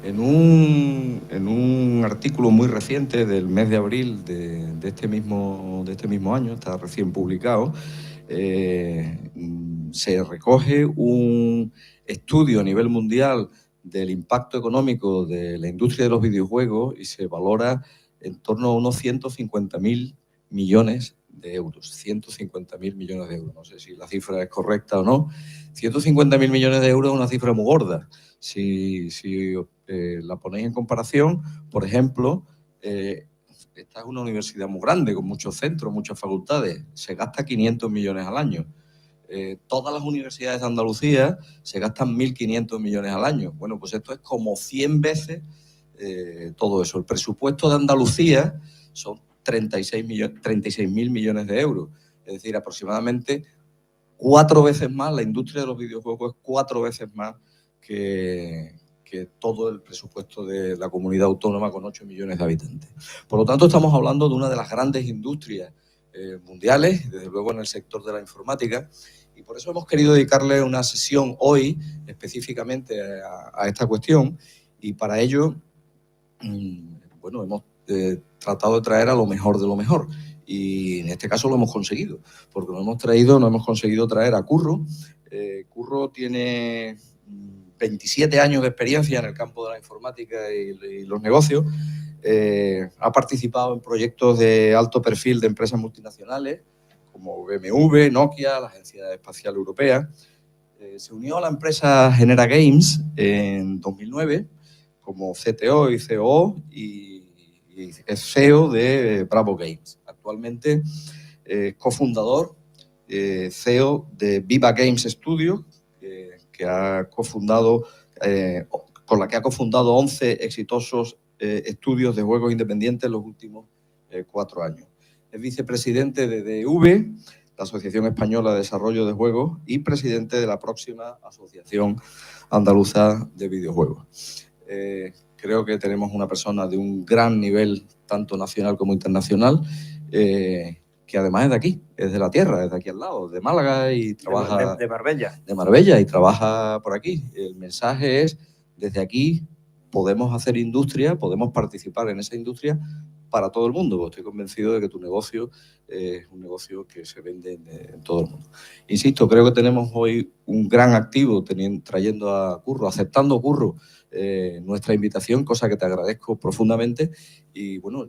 En un artículo muy reciente del mes de abril de este mismo año, está recién publicado, se recoge un estudio a nivel mundial del impacto económico de la industria de los videojuegos y se valora en torno a unos 150.000 millones de euros. 150.000 millones de euros. No sé si la cifra es correcta o no. 150.000 millones de euros es una cifra muy gorda. Si la ponéis en comparación, por ejemplo, esta es una universidad muy grande, con muchos centros, muchas facultades. Se gasta 500 millones al año. Todas las universidades de Andalucía se gastan 1.500 millones al año. Bueno, pues esto es como 100 veces todo eso. El presupuesto de Andalucía son 36.000 millones de euros. Es decir, aproximadamente 4 veces más. La industria de los videojuegos es 4 veces más que todo el presupuesto de la comunidad autónoma con 8 millones de habitantes. Por lo tanto, estamos hablando de una de las grandes industrias mundiales, desde luego en el sector de la informática, y por eso hemos querido dedicarle una sesión hoy específicamente a esta cuestión, y para ello, bueno, hemos tratado de traer a lo mejor de lo mejor, y en este caso lo hemos conseguido, porque no hemos conseguido traer a Curro. Curro tiene 27 años de experiencia en el campo de la informática y los negocios. Ha participado en proyectos de alto perfil de empresas multinacionales como BMW, Nokia, la Agencia Espacial Europea. Se unió a la empresa Genera Games en 2009 como CTO y COO y es CEO de Bravo Games. Actualmente cofundador, CEO de Viva Games Studio, que ha cofundado, con la que ha cofundado 11 exitosos estudios de juegos independientes en los últimos 4 años. Es vicepresidente de DV, la Asociación Española de Desarrollo de Juegos, y presidente de la próxima Asociación Andaluza de Videojuegos. Creo que tenemos una persona de un gran nivel, tanto nacional como internacional, que además es de aquí, es de la tierra, es de aquí al lado, de Málaga, y trabaja... De Marbella. De Marbella, y trabaja por aquí. El mensaje es, desde aquí podemos hacer industria, podemos participar en esa industria para todo el mundo. Estoy convencido de que tu negocio es un negocio que se vende en todo el mundo. Insisto, creo que tenemos hoy un gran activo trayendo a Curro, aceptando Curro nuestra invitación, cosa que te agradezco profundamente, y bueno,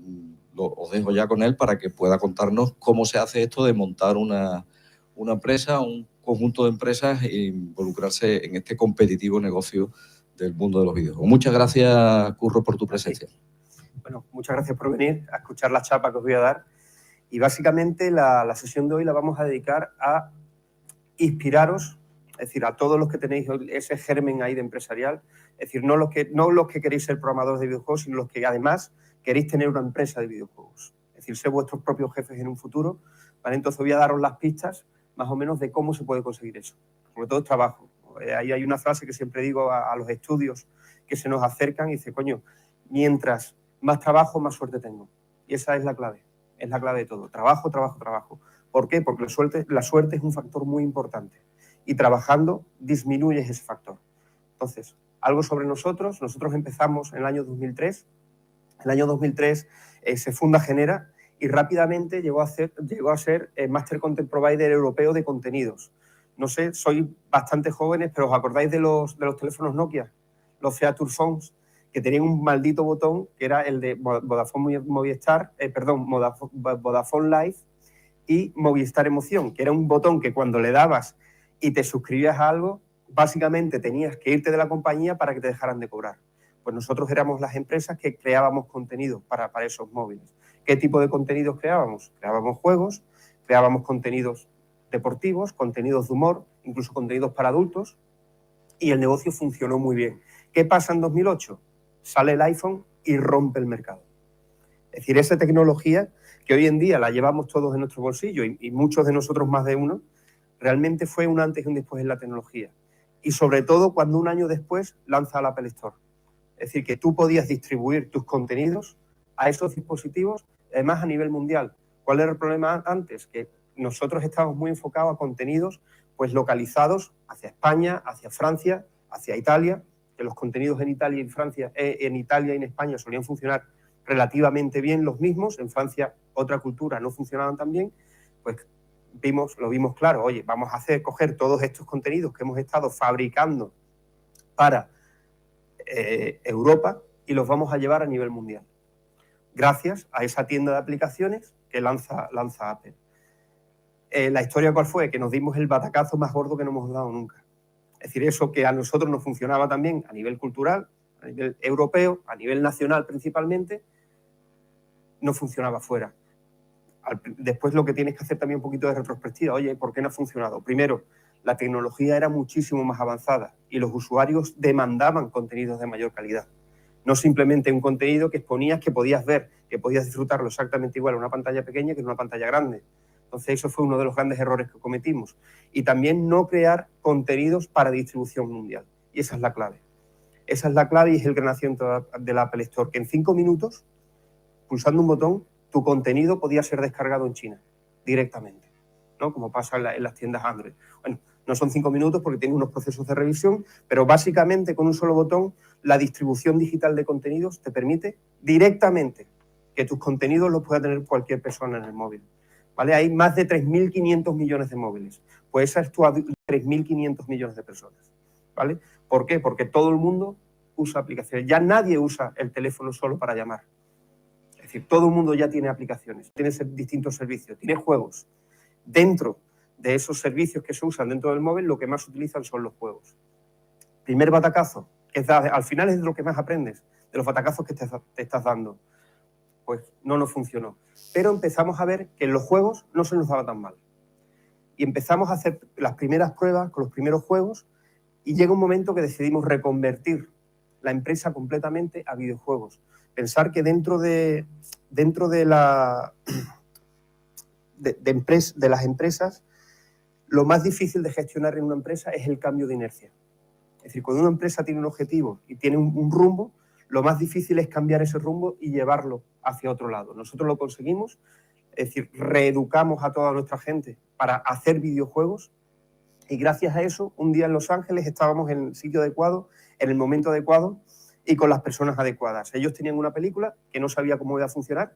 os dejo ya con él para que pueda contarnos cómo se hace esto de montar una empresa, un conjunto de empresas e involucrarse en este competitivo negocio del mundo de los videojuegos. Muchas gracias, Curro, por tu presencia. Bueno, muchas gracias por venir a escuchar la chapa que os voy a dar. Y básicamente la sesión de hoy la vamos a dedicar a inspiraros, es decir, a todos los que tenéis ese germen ahí de empresarial, es decir, no los que queréis ser programadores de videojuegos, sino los que además queréis tener una empresa de videojuegos. Es decir, ser vuestros propios jefes en un futuro. ¿Vale? Entonces voy a daros las pistas más o menos de cómo se puede conseguir eso. Sobre todo es trabajo. Ahí hay una frase que siempre digo a los estudios que se nos acercan y dice, coño, mientras más trabajo, más suerte tengo. Y esa es la clave de todo. Trabajo, trabajo, trabajo. ¿Por qué? Porque la suerte es un factor muy importante y trabajando disminuyes ese factor. Entonces, algo sobre nosotros. Nosotros empezamos en el año 2003. En el año 2003 se funda Genera y rápidamente llegó a ser el Master Content Provider europeo de contenidos. No sé, sois bastante jóvenes, pero ¿os acordáis de los teléfonos Nokia? Los Feature Phones, que tenían un maldito botón que era el de Vodafone Live y Movistar Emoción, que era un botón que cuando le dabas y te suscribías a algo, básicamente tenías que irte de la compañía para que te dejaran de cobrar. Pues nosotros éramos las empresas que creábamos contenido para esos móviles. ¿Qué tipo de contenidos creábamos? Creábamos juegos, creábamos contenidos deportivos, contenidos de humor, incluso contenidos para adultos, y el negocio funcionó muy bien. ¿Qué pasa en 2008? Sale el iPhone y rompe el mercado. Es decir, esa tecnología que hoy en día la llevamos todos en nuestro bolsillo y muchos de nosotros más de uno, realmente fue un antes y un después en la tecnología. Y sobre todo cuando un año después lanza la Apple Store. Es decir, que tú podías distribuir tus contenidos a esos dispositivos, además a nivel mundial. ¿Cuál era el problema antes? Que nosotros estábamos muy enfocados a contenidos pues localizados hacia España, hacia Francia, hacia Italia, que los contenidos en Italia y en Francia, en Italia y en España solían funcionar relativamente bien los mismos, en Francia otra cultura no funcionaban tan bien, pues lo vimos claro, oye, vamos a coger todos estos contenidos que hemos estado fabricando para Europa y los vamos a llevar a nivel mundial, gracias a esa tienda de aplicaciones que lanza Apple. La historia ¿cuál fue? Que nos dimos el batacazo más gordo que no hemos dado nunca. Es decir, eso que a nosotros nos funcionaba también a nivel cultural, a nivel europeo, a nivel nacional principalmente, no funcionaba fuera. Después lo que tienes que hacer también un poquito de retrospectiva. Oye, ¿por qué no ha funcionado? Primero, la tecnología era muchísimo más avanzada y los usuarios demandaban contenidos de mayor calidad. No simplemente un contenido que exponías, que podías ver, que podías disfrutarlo exactamente igual en una pantalla pequeña que en una pantalla grande. Entonces, eso fue uno de los grandes errores que cometimos. Y también no crear contenidos para distribución mundial. Y esa es la clave. Esa es la clave y es el gran acierto del Apple Store, que en 5 minutos, pulsando un botón, tu contenido podía ser descargado en China directamente, ¿no? Como pasa en las tiendas Android. Bueno, no son 5 minutos porque tiene unos procesos de revisión, pero básicamente con un solo botón la distribución digital de contenidos te permite directamente que tus contenidos los pueda tener cualquier persona en el móvil. ¿Vale? Hay más de 3.500 millones de móviles. Pues esa es tu 3.500 millones de personas. ¿Vale? ¿Por qué? Porque todo el mundo usa aplicaciones. Ya nadie usa el teléfono solo para llamar. Es decir, todo el mundo ya tiene aplicaciones, tiene distintos servicios, tiene juegos. Dentro de esos servicios que se usan dentro del móvil, lo que más utilizan son los juegos. Primer batacazo, al final es de lo que más aprendes, de los batacazos que te estás dando. Pues no nos funcionó. Pero empezamos a ver que en los juegos no se nos daba tan mal. Y empezamos a hacer las primeras pruebas con los primeros juegos y llega un momento que decidimos reconvertir la empresa completamente a videojuegos. Pensar que dentro de las empresas, lo más difícil de gestionar en una empresa es el cambio de inercia. Es decir, cuando una empresa tiene un objetivo y tiene un rumbo, lo más difícil es cambiar ese rumbo y llevarlo hacia otro lado. Nosotros lo conseguimos, es decir, reeducamos a toda nuestra gente para hacer videojuegos y gracias a eso, un día en Los Ángeles estábamos en el sitio adecuado, en el momento adecuado y con las personas adecuadas. Ellos tenían una película que no sabía cómo iba a funcionar,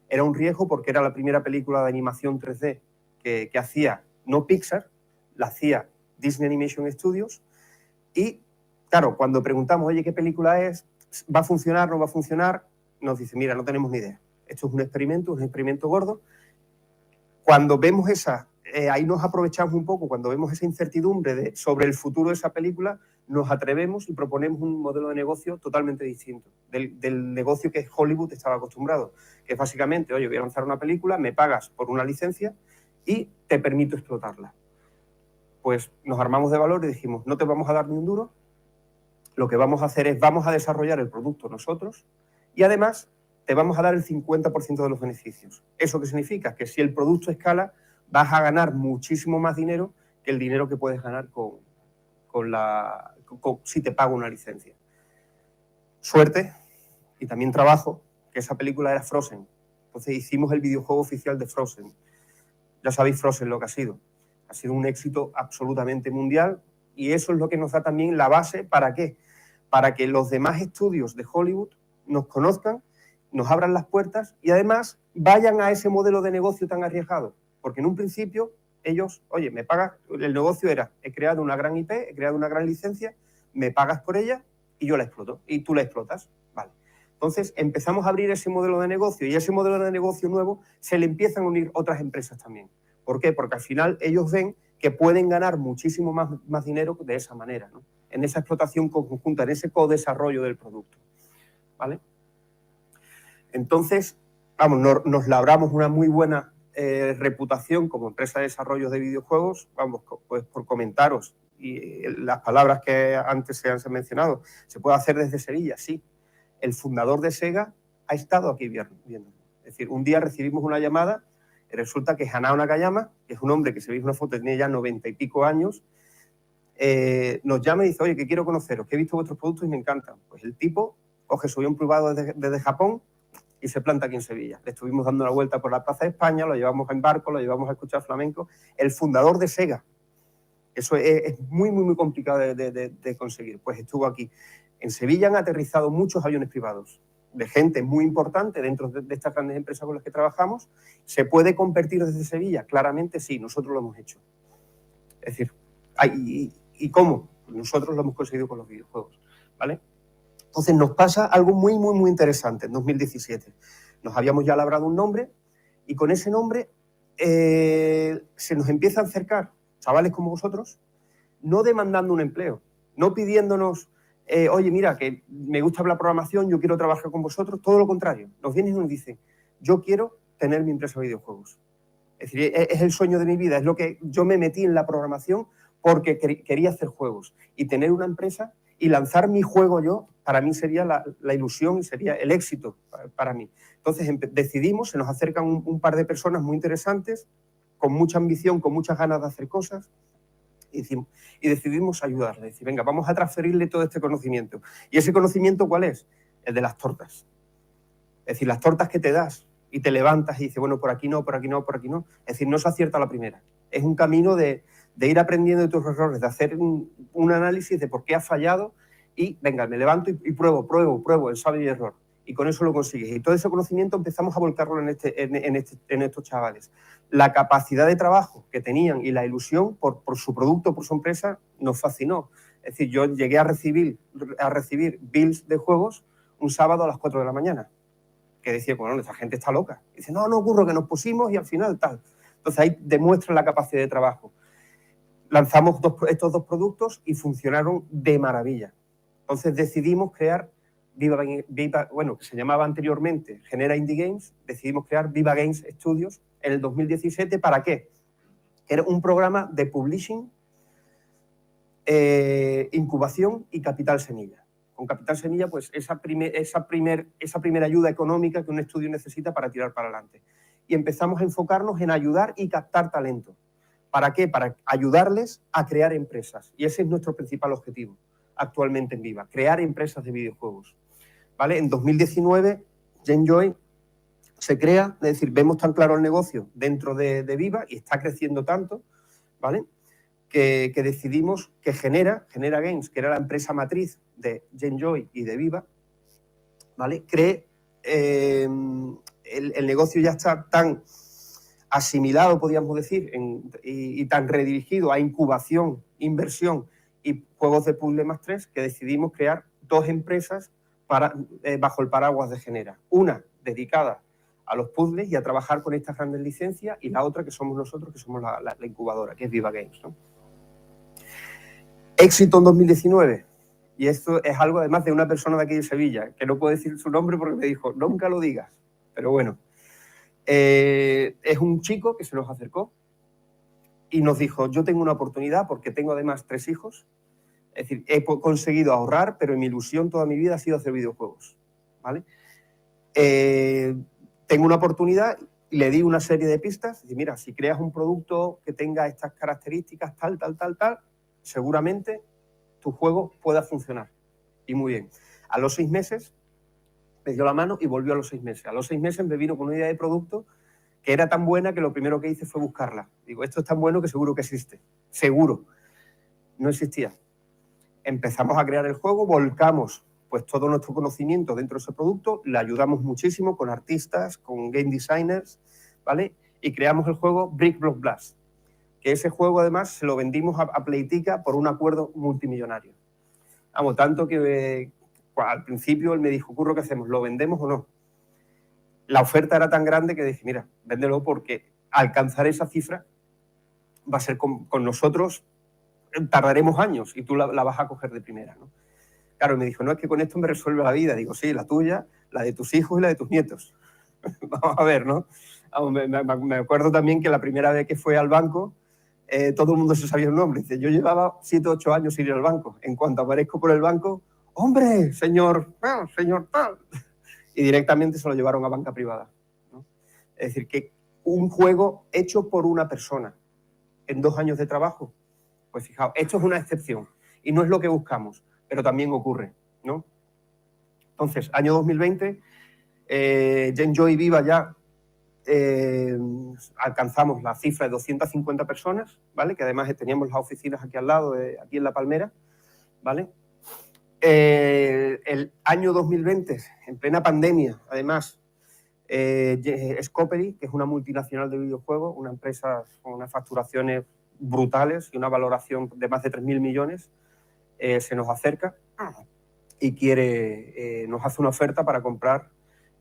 era un riesgo porque era la primera película de animación 3D que hacía, no Pixar, la hacía Disney Animation Studios y, claro, cuando preguntamos, oye, ¿qué película es? ¿Va a funcionar? ¿No va a funcionar? Nos dice, mira, no tenemos ni idea. Esto es un experimento gordo. Cuando vemos ahí nos aprovechamos un poco, cuando vemos esa incertidumbre sobre el futuro de esa película, nos atrevemos y proponemos un modelo de negocio totalmente distinto del negocio que Hollywood estaba acostumbrado, que es básicamente, oye, voy a lanzar una película, me pagas por una licencia y te permito explotarla. Pues nos armamos de valor y dijimos, no te vamos a dar ni un duro, lo que vamos a hacer es, vamos a desarrollar el producto nosotros y además te vamos a dar el 50% de los beneficios. ¿Eso qué significa? Que si el producto escala, vas a ganar muchísimo más dinero que el dinero que puedes ganar si te pago una licencia. Suerte y también trabajo, que esa película era Frozen. Entonces hicimos el videojuego oficial de Frozen. Ya sabéis Frozen lo que ha sido. Ha sido un éxito absolutamente mundial y eso es lo que nos da también la base, ¿para qué? Para que los demás estudios de Hollywood nos conozcan, nos abran las puertas y además vayan a ese modelo de negocio tan arriesgado. Porque en un principio ellos, oye, me pagas, el negocio era, he creado una gran IP, he creado una gran licencia, me pagas por ella y yo la exploto y tú la explotas. Vale. Entonces empezamos a abrir ese modelo de negocio y a ese modelo de negocio nuevo se le empiezan a unir otras empresas también. ¿Por qué? Porque al final ellos ven que pueden ganar muchísimo más dinero de esa manera, ¿no? En esa explotación conjunta, en ese co-desarrollo del producto. ¿Vale? Entonces, vamos, nos labramos una muy buena reputación como empresa de desarrollo de videojuegos, vamos, pues por comentaros y las palabras que antes se han mencionado, se puede hacer desde Sevilla, sí. El fundador de Sega ha estado aquí viendo. Es decir, un día recibimos una llamada y resulta que Hanao Nakayama, que es un hombre que se veis una foto, tiene ya 90 y pico años, nos llama y dice, oye, que quiero conoceros, que he visto vuestros productos y me encantan. Pues el tipo coge su avión privado desde Japón y se planta aquí en Sevilla. Le estuvimos dando una vuelta por la Plaza de España, lo llevamos en barco, lo llevamos a escuchar flamenco. El fundador de Sega Eso es muy, muy, muy complicado de conseguir. Pues estuvo aquí. En Sevilla han aterrizado muchos aviones privados de gente muy importante dentro de estas grandes empresas con las que trabajamos. ¿Se puede competir desde Sevilla? Claramente sí, nosotros lo hemos hecho. Es decir, ¿y cómo? Nosotros lo hemos conseguido con los videojuegos, ¿vale? Entonces nos pasa algo muy, muy, muy interesante en 2017. Nos habíamos ya labrado un nombre y con ese nombre se nos empieza a acercar chavales como vosotros, no demandando un empleo, no pidiéndonos, oye, mira, que me gusta la programación, yo quiero trabajar con vosotros, todo lo contrario. Nos vienen y nos dicen, yo quiero tener mi empresa de videojuegos. Es decir, es el sueño de mi vida, es lo que yo me metí en la programación porque quería hacer juegos y tener una empresa y lanzar mi juego yo, para mí sería la ilusión y sería el éxito para mí. Entonces decidimos, se nos acercan un par de personas muy interesantes, con mucha ambición, con muchas ganas de hacer cosas, y decidimos ayudarle, decir, venga, vamos a transferirle todo este conocimiento. ¿Y ese conocimiento cuál es? El de las tortas. Es decir, las tortas que te das y te levantas y dices, bueno, por aquí no, por aquí no, por aquí no. Es decir, no se acierta a la primera. Es un camino de ir aprendiendo de tus errores, de hacer un análisis de por qué has fallado y, venga, me levanto y pruebo, ensayo y error. Y con eso lo consigues. Y todo ese conocimiento empezamos a volcarlo en estos chavales. La capacidad de trabajo que tenían y la ilusión por su producto, por su empresa, nos fascinó. Es decir, yo llegué a recibir bills de juegos un sábado a las 4 de la mañana. Que decía, bueno, esta gente está loca. Y dice, no ocurre que nos pusimos y al final tal. Entonces ahí demuestra la capacidad de trabajo. Lanzamos estos dos productos y funcionaron de maravilla. Entonces decidimos crear bueno, que se llamaba anteriormente Genera Indie Games, decidimos crear Viva Games Studios en el 2017. ¿Para qué? Era un programa de publishing, incubación y capital semilla. Con capital semilla, pues esa primera ayuda económica que un estudio necesita para tirar para adelante. Y empezamos a enfocarnos en ayudar y captar talento. ¿Para qué? Para ayudarles a crear empresas. Y ese es nuestro principal objetivo actualmente en Viva, crear empresas de videojuegos. ¿Vale? En 2019, Genjoy se crea, es decir, vemos tan claro el negocio dentro de Viva y está creciendo tanto, ¿vale? Que decidimos que Genera Games, que era la empresa matriz de Genjoy y de Viva, ¿vale? El negocio ya está tan asimilado, podríamos decir, y tan redirigido a incubación, inversión y juegos de puzzle +3, que decidimos crear dos empresas bajo el paraguas de Genera. Una dedicada a los puzzles y a trabajar con estas grandes licencias, y la otra que somos nosotros, que somos la incubadora, que es Viva Games, ¿no? Éxito en 2019. Y esto es algo además de una persona de aquí de Sevilla, que no puedo decir su nombre porque me dijo, nunca lo digas. Pero bueno, es un chico que se nos acercó y nos dijo, yo tengo una oportunidad porque tengo además 3 hijos. Es decir, he conseguido ahorrar, pero mi ilusión toda mi vida ha sido hacer videojuegos, ¿vale? Tengo una oportunidad, le di una serie de pistas. Es decir, mira, si creas un producto que tenga estas características, tal, seguramente tu juego pueda funcionar. Y muy bien. A los 6 meses me dio la mano y volvió a los 6 meses. A los 6 meses me vino con una idea de producto que era tan buena que lo primero que hice fue buscarla. Digo, esto es tan bueno que seguro que existe. Seguro. No existía. Empezamos a crear el juego, volcamos pues todo nuestro conocimiento dentro de ese producto, le ayudamos muchísimo con artistas, con game designers, ¿vale? Y creamos el juego Brick Block Blast, que ese juego además se lo vendimos a Playtika por un acuerdo multimillonario. Vamos, tanto que al principio él me dijo, Curro, ¿qué hacemos? ¿Lo vendemos o no? La oferta era tan grande que dije, mira, véndelo porque alcanzar esa cifra va a ser con nosotros, tardaremos años y tú la vas a coger de primera, ¿no? Claro, me dijo, no, es que con esto me resuelve la vida. Digo, sí, la tuya, la de tus hijos y la de tus nietos. Vamos a ver, ¿no? Me acuerdo también que la primera vez que fue al banco, todo el mundo se sabía el nombre. Dice, yo llevaba 7 o 8 años sin ir al banco. En cuanto aparezco por el banco, ¡hombre, señor tal! Y directamente se lo llevaron a banca privada, ¿no? Es decir, que un juego hecho por una persona en 2 años de trabajo, pues fijaos, esto es una excepción y no es lo que buscamos, pero también ocurre, ¿no? Entonces, año 2020, Genjoy y Viva ya alcanzamos la cifra de 250 personas, ¿vale? Que además teníamos las oficinas aquí al lado, aquí en La Palmera, ¿vale? El año 2020, en plena pandemia, además, Scopely, que es una multinacional de videojuegos, una empresa con unas facturaciones brutales y una valoración de más de 3.000 millones, se nos acerca y nos hace una oferta para comprar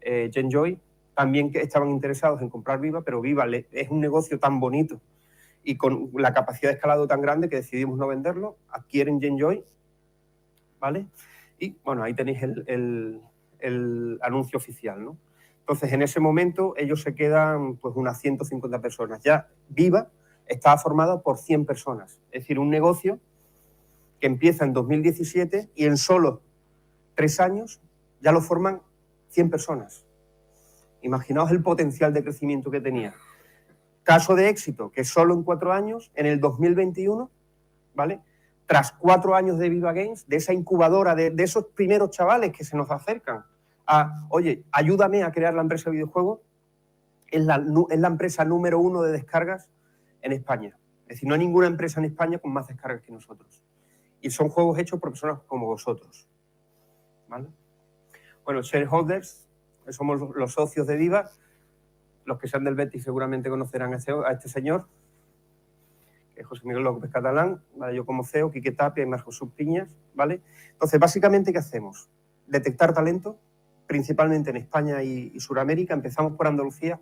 Genjoy. También que estaban interesados en comprar Viva, pero Viva es un negocio tan bonito y con la capacidad de escalado tan grande que decidimos no venderlo. Adquieren Genjoy, ¿vale? Y bueno, ahí tenéis el anuncio oficial, ¿no? Entonces, en ese momento, ellos se quedan pues unas 150 personas. Ya Viva estaba formada por 100 personas. Es decir, un negocio que empieza en 2017 y en solo 3 años ya lo forman 100 personas. Imaginaos el potencial de crecimiento que tenía. Caso de éxito, que solo en 4 años, en el 2021, ¿vale? Tras 4 años de Viva Games, de esa incubadora, de esos primeros chavales que se nos acercan a, oye, ayúdame a crear la empresa de videojuegos, es la empresa número 1 de descargas en España. Es decir, no hay ninguna empresa en España con más descargas que nosotros. Y son juegos hechos por personas como vosotros, ¿vale? Bueno, shareholders, somos los socios de Viva. Los que sean del Betis seguramente conocerán a este señor, que es José Miguel López Catalán, ¿vale? Yo como CEO, Quique Tapia y Marcos Subpiñas, ¿vale? Entonces, básicamente, ¿qué hacemos? Detectar talento, principalmente en España y Sudamérica. Empezamos por Andalucía,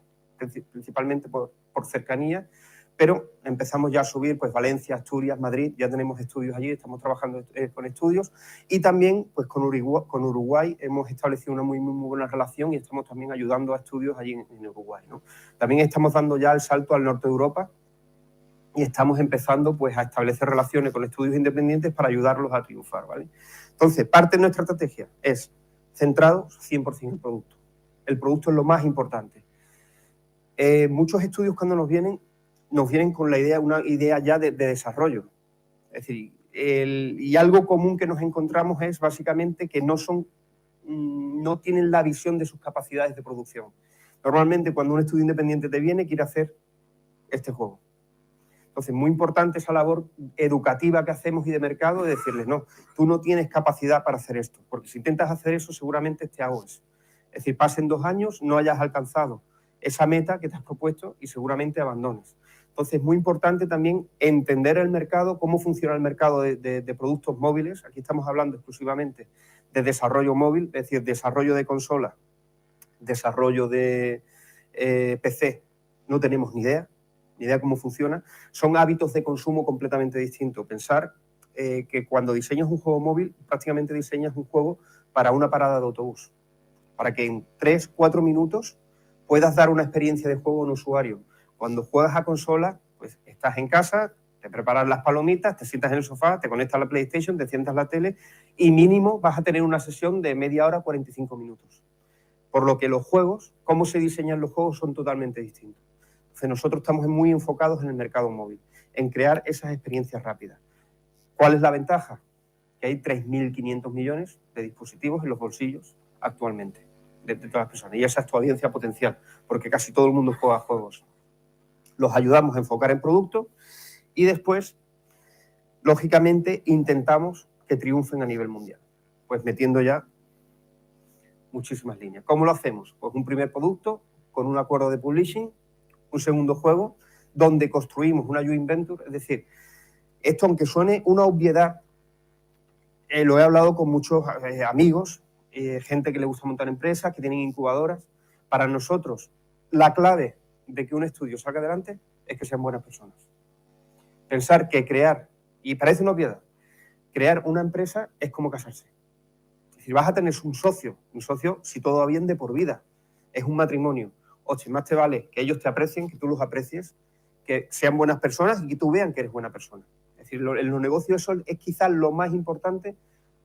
principalmente por cercanía, pero empezamos ya a subir pues Valencia, Asturias, Madrid, ya tenemos estudios allí, estamos trabajando con estudios, y también pues con Uruguay hemos establecido una muy buena relación y estamos también ayudando a estudios allí en Uruguay, ¿no? También estamos dando ya el salto al norte de Europa y estamos empezando pues a establecer relaciones con estudios independientes para ayudarlos a triunfar, ¿vale? Entonces, parte de nuestra estrategia es centrados 100% en el producto. El producto es lo más importante. Muchos estudios cuando nos vienen con la idea, una idea ya de desarrollo. Es decir, y algo común que nos encontramos es básicamente que no tienen la visión de sus capacidades de producción. Normalmente cuando un estudio independiente te viene, quiere hacer este juego. Entonces, muy importante esa labor educativa que hacemos y de mercado de decirles, no, tú no tienes capacidad para hacer esto, porque si intentas hacer eso seguramente te ahogues. Es decir, pasen 2 años, no hayas alcanzado esa meta que te has propuesto y seguramente abandones. Entonces, es muy importante también entender el mercado, cómo funciona el mercado de productos móviles. Aquí estamos hablando exclusivamente de desarrollo móvil, es decir, desarrollo de consola, desarrollo de PC, no tenemos ni idea cómo funciona. Son hábitos de consumo completamente distintos. Pensar que cuando diseñas un juego móvil, prácticamente diseñas un juego para una parada de autobús, para que en 3-4 minutos puedas dar una experiencia de juego a un usuario. Cuando juegas a consola, pues estás en casa, te preparas las palomitas, te sientas en el sofá, te conectas a la PlayStation, te sientas a la tele y mínimo vas a tener una sesión de media hora, 45 minutos. Por lo que los juegos, cómo se diseñan los juegos son totalmente distintos. Entonces nosotros estamos muy enfocados en el mercado móvil, en crear esas experiencias rápidas. ¿Cuál es la ventaja? Que hay 3.500 millones de dispositivos en los bolsillos actualmente de todas las personas. Y esa es tu audiencia potencial, porque casi todo el mundo juega juegos. Los ayudamos a enfocar en productos y después, lógicamente, intentamos que triunfen a nivel mundial. Pues metiendo ya muchísimas líneas. ¿Cómo lo hacemos? Pues un primer producto con un acuerdo de publishing, un segundo juego donde construimos una joint venture, es decir, esto aunque suene una obviedad, lo he hablado con muchos amigos, gente que le gusta montar empresas, que tienen incubadoras. Para nosotros, la clave de que un estudio salga adelante es que sean buenas personas. Pensar que crear, y parece una obviedad, crear una empresa es como casarse. Es decir, vas a tener un socio si todo va bien de por vida, es un matrimonio. Oye, más te vale que ellos te aprecien, que tú los aprecies, que sean buenas personas y que tú vean que eres buena persona. Es decir, en los negocios eso es quizás lo más importante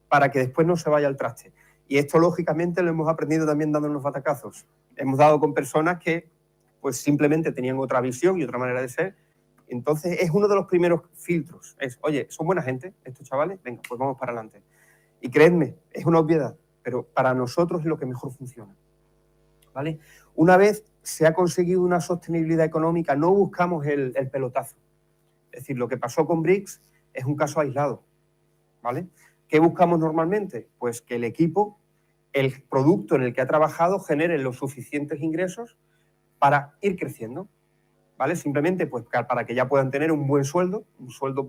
para que después no se vaya al traste. Y esto, lógicamente, lo hemos aprendido también dándonos batacazos. Hemos dado con personas que pues simplemente tenían otra visión y otra manera de ser. Entonces, es uno de los primeros filtros. Es, oye, ¿son buena gente estos chavales? Venga, pues vamos para adelante. Y creedme, es una obviedad, pero para nosotros es lo que mejor funciona, ¿vale? Una vez se ha conseguido una sostenibilidad económica, no buscamos el pelotazo. Es decir, lo que pasó con Bricks es un caso aislado, ¿vale? ¿Qué buscamos normalmente? Pues que el equipo, el producto en el que ha trabajado, genere los suficientes ingresos para ir creciendo, ¿vale? Simplemente pues para que ya puedan tener un sueldo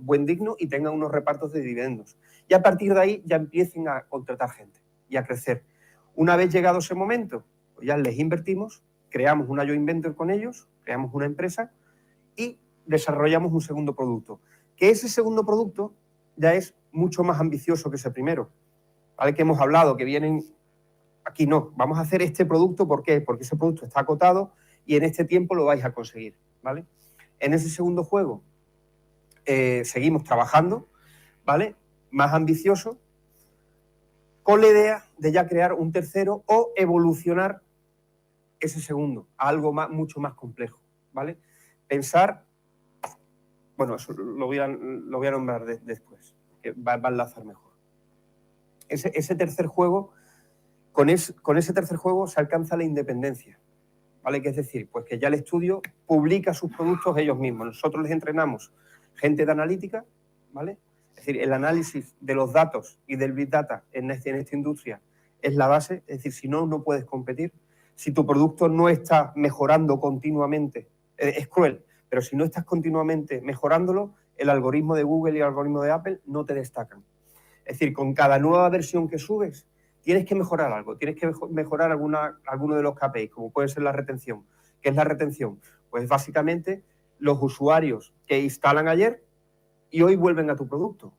buen digno y tengan unos repartos de dividendos. Y a partir de ahí ya empiecen a contratar gente y a crecer. Una vez llegado ese momento, pues ya les invertimos, creamos una joint venture con ellos, creamos una empresa y desarrollamos un segundo producto. Que ese segundo producto ya es mucho más ambicioso que ese primero, ¿vale? Que hemos hablado, que vienen... Aquí no, vamos a hacer este producto, ¿por qué? Porque ese producto está acotado y en este tiempo lo vais a conseguir, ¿vale? En ese segundo juego seguimos trabajando, ¿vale? Más ambicioso, con la idea de ya crear un tercero o evolucionar ese segundo a algo mucho más complejo, ¿vale? Pensar, bueno, eso lo voy a nombrar después, que va a enlazar mejor. Ese tercer juego, con ese tercer juego se alcanza la independencia, ¿vale? Que es decir, pues que ya el estudio publica sus productos ellos mismos. Nosotros les entrenamos gente de analítica, ¿vale? Es decir, el análisis de los datos y del Big Data en esta industria es la base, es decir, si no, no puedes competir. Si tu producto no está mejorando continuamente, es cruel, pero si no estás continuamente mejorándolo, el algoritmo de Google y el algoritmo de Apple no te destacan. Es decir, con cada nueva versión que subes, tienes que mejorar algo, tienes que mejorar alguno de los KPIs, como puede ser la retención. ¿Qué es la retención? Pues básicamente los usuarios que instalan ayer y hoy vuelven a tu producto.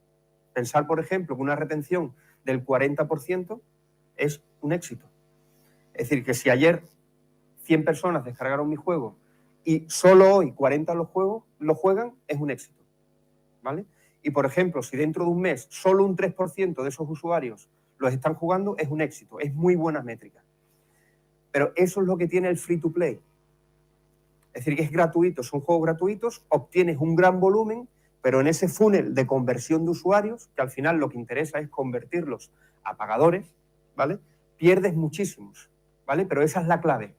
Pensar, por ejemplo, que una retención del 40% es un éxito. Es decir, que si ayer 100 personas descargaron mi juego y solo hoy 40 lo juegan, es un éxito, ¿vale? Y, por ejemplo, si dentro de un mes solo un 3% de esos usuarios los están jugando, es un éxito, es muy buena métrica. Pero eso es lo que tiene el free to play. Es decir, que es gratuito, son juegos gratuitos, obtienes un gran volumen, pero en ese funnel de conversión de usuarios, que al final lo que interesa es convertirlos a pagadores, ¿vale? Pierdes muchísimos, ¿vale? Pero esa es la clave.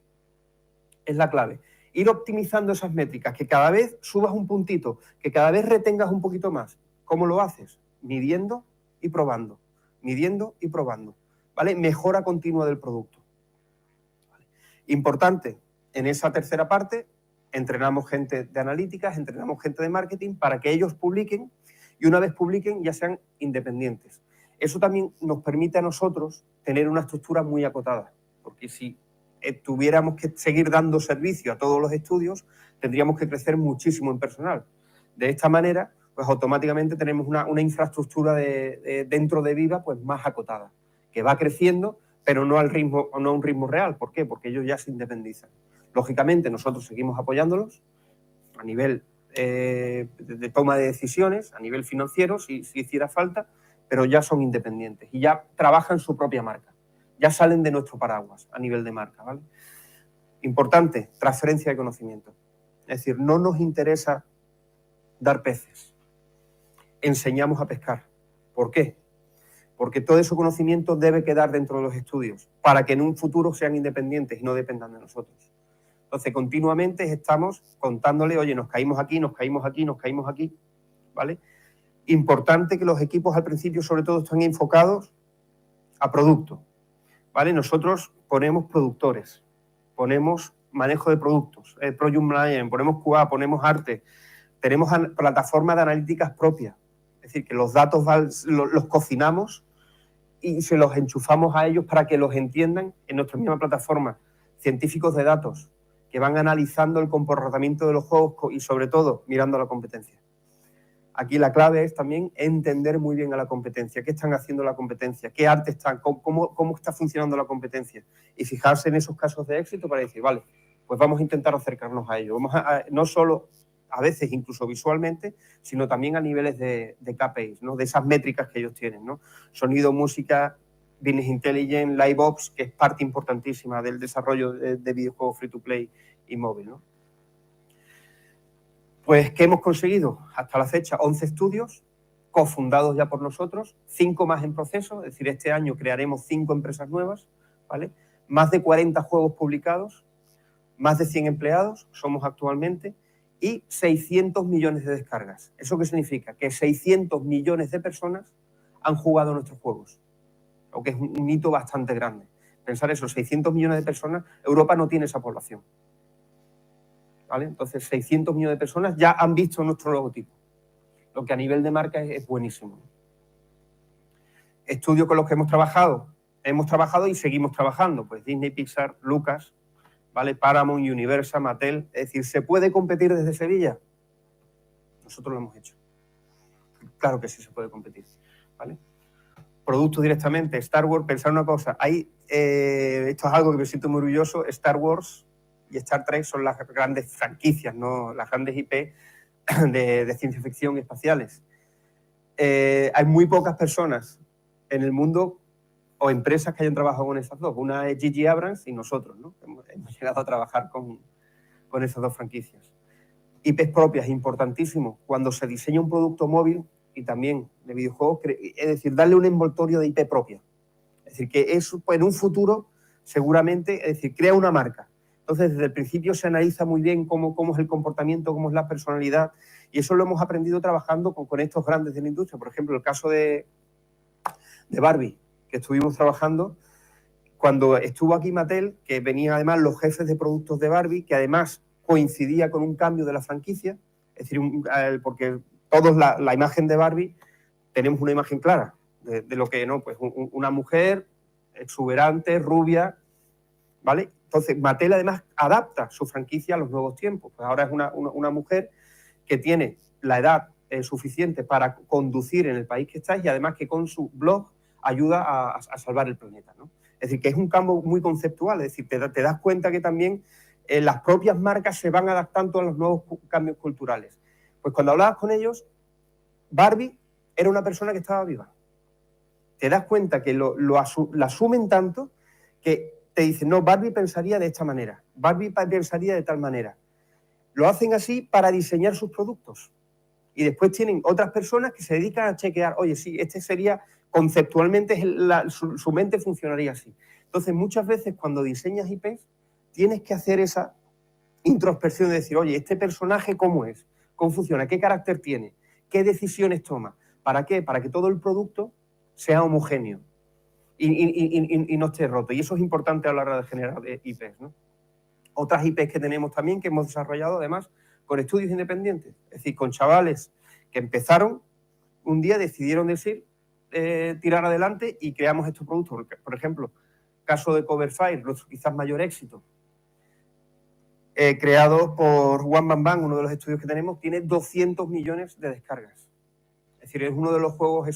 Es la clave. Ir optimizando esas métricas, que cada vez subas un puntito, que cada vez retengas un poquito más. ¿Cómo lo haces? Midiendo y probando. Midiendo y probando, ¿vale? Mejora continua del producto. ¿Vale? Importante, en esa tercera parte, entrenamos gente de analíticas, entrenamos gente de marketing para que ellos publiquen y una vez publiquen ya sean independientes. Eso también nos permite a nosotros tener una estructura muy acotada, porque si tuviéramos que seguir dando servicio a todos los estudios, tendríamos que crecer muchísimo en personal. De esta manera, pues automáticamente tenemos una infraestructura dentro de Viva pues más acotada, que va creciendo, pero no a un ritmo real. ¿Por qué? Porque ellos ya se independizan. Lógicamente, nosotros seguimos apoyándolos a nivel de toma de decisiones, a nivel financiero, si hiciera falta, pero ya son independientes y ya trabajan su propia marca. Ya salen de nuestro paraguas a nivel de marca, ¿vale? Importante, transferencia de conocimiento. Es decir, no nos interesa dar peces. Enseñamos a pescar. ¿Por qué? Porque todo ese conocimiento debe quedar dentro de los estudios para que en un futuro sean independientes y no dependan de nosotros. Entonces, continuamente estamos contándole, oye, nos caímos aquí, nos caímos aquí, nos caímos aquí, ¿vale? Importante que los equipos al principio, sobre todo, estén enfocados a producto, ¿vale? Nosotros ponemos productores, ponemos manejo de productos, Project Management, ponemos QA, ponemos arte, tenemos plataformas de analíticas propias, es decir, que los datos los cocinamos y se los enchufamos a ellos para que los entiendan en nuestra misma plataforma, científicos de datos, que van analizando el comportamiento de los juegos y, sobre todo, mirando a la competencia. Aquí la clave es también entender muy bien a la competencia, qué están haciendo la competencia, qué arte están, cómo está funcionando la competencia y fijarse en esos casos de éxito para decir, vale, pues vamos a intentar acercarnos a ello. Vamos no solo, a veces incluso visualmente, sino también a niveles de KPIs, ¿no? De esas métricas que ellos tienen, ¿no? Sonido, música, Business Intelligence, Live Ops, que es parte importantísima del desarrollo de videojuegos free to play y móvil, ¿no? Pues, ¿qué hemos conseguido? Hasta la fecha, 11 estudios, cofundados ya por nosotros, 5 más en proceso, es decir, este año crearemos 5 empresas nuevas, ¿vale? Más de 40 juegos publicados, más de 100 empleados somos actualmente y 600 millones de descargas. ¿Eso qué significa? Que 600 millones de personas han jugado nuestros juegos, lo que es un hito bastante grande. Pensar eso, 600 millones de personas, Europa no tiene esa población, ¿vale? Entonces, 600 millones de personas ya han visto nuestro logotipo, lo que a nivel de marca es buenísimo. Estudios con los que hemos trabajado y seguimos trabajando, pues Disney, Pixar, Lucas, ¿vale? Paramount, Universal, Mattel. Es decir, ¿se puede competir desde Sevilla? Nosotros lo hemos hecho. Claro que sí se puede competir, ¿vale? Productos directamente, Star Wars, pensar una cosa, esto es algo que me siento muy orgulloso, Star Wars y Star Trek son las grandes franquicias, ¿no? Las grandes IP de ciencia ficción y espaciales. Hay muy pocas personas en el mundo o empresas que hayan trabajado con esas dos. Una es J.J. Abrams y nosotros, ¿no? Hemos llegado a trabajar con esas dos franquicias. IPs propias, importantísimo. Cuando se diseña un producto móvil y también de videojuegos, es decir, darle un envoltorio de IP propia. Es decir, que eso pues, en un futuro seguramente, es decir, crea una marca. Entonces, desde el principio se analiza muy bien cómo es el comportamiento, cómo es la personalidad, y eso lo hemos aprendido trabajando con estos grandes de la industria. Por ejemplo, el caso de Barbie, que estuvimos trabajando, cuando estuvo aquí Mattel, que venían además los jefes de productos de Barbie, que además coincidía con un cambio de la franquicia, es decir, porque todos la imagen de Barbie, tenemos una imagen clara de lo que no, pues una mujer exuberante, rubia, ¿vale? Entonces, Mattel además adapta su franquicia a los nuevos tiempos. Pues ahora es una mujer que tiene la edad suficiente para conducir en el país que está y además que con su blog ayuda a salvar el planeta, ¿no? Es decir, que es un cambio muy conceptual, es decir, te das cuenta que también las propias marcas se van adaptando a los nuevos cambios culturales. Pues cuando hablabas con ellos, Barbie era una persona que estaba viva. Te das cuenta que la asumen tanto que te dicen, no, Barbie pensaría de esta manera, Barbie pensaría de tal manera. Lo hacen así para diseñar sus productos. Y después tienen otras personas que se dedican a chequear, oye, sí, este sería, conceptualmente, su mente funcionaría así. Entonces, muchas veces cuando diseñas IPs, tienes que hacer esa introspección de decir, oye, este personaje, ¿cómo es? ¿Cómo funciona? ¿Qué carácter tiene? ¿Qué decisiones toma? ¿Para qué? Para que todo el producto sea homogéneo y no esté roto. Y eso es importante a la hora de generar IPs, ¿no? Otras IPs que tenemos también, que hemos desarrollado además con estudios independientes, es decir, con chavales que empezaron, un día decidieron tirar adelante y creamos estos productos. Por ejemplo, caso de Coverfire, nuestro quizás mayor éxito, creado por One Bang Bang, uno de los estudios que tenemos, tiene 200 millones de descargas. Es decir, es uno de los juegos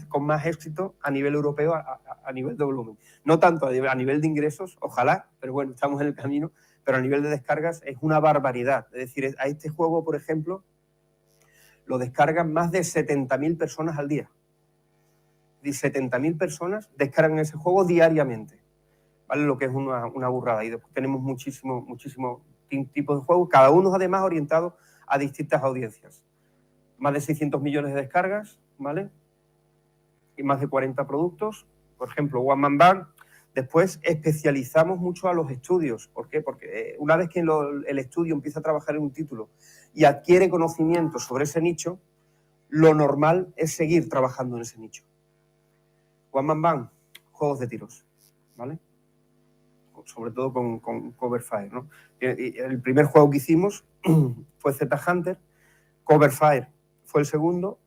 con más éxito a nivel europeo, a nivel de volumen. No tanto a nivel de ingresos, ojalá, pero bueno, estamos en el camino, pero a nivel de descargas es una barbaridad. Es decir, a este juego, por ejemplo, lo descargan más de 70.000 personas al día. Y 70.000 personas descargan ese juego diariamente, ¿vale? Lo que es una burrada. Y después tenemos muchísimos tipos de juegos, cada uno además orientado a distintas audiencias. Más de 600 millones de descargas, ¿vale? Y más de 40 productos. Por ejemplo, One Man Band. Después especializamos mucho a los estudios. ¿Por qué? Porque una vez que el estudio empieza a trabajar en un título y adquiere conocimiento sobre ese nicho, lo normal es seguir trabajando en ese nicho. One Man Band, juegos de tiros, ¿vale? Sobre todo con Coverfire, ¿no? El primer juego que hicimos fue Z Hunter, Coverfire fue el segundo,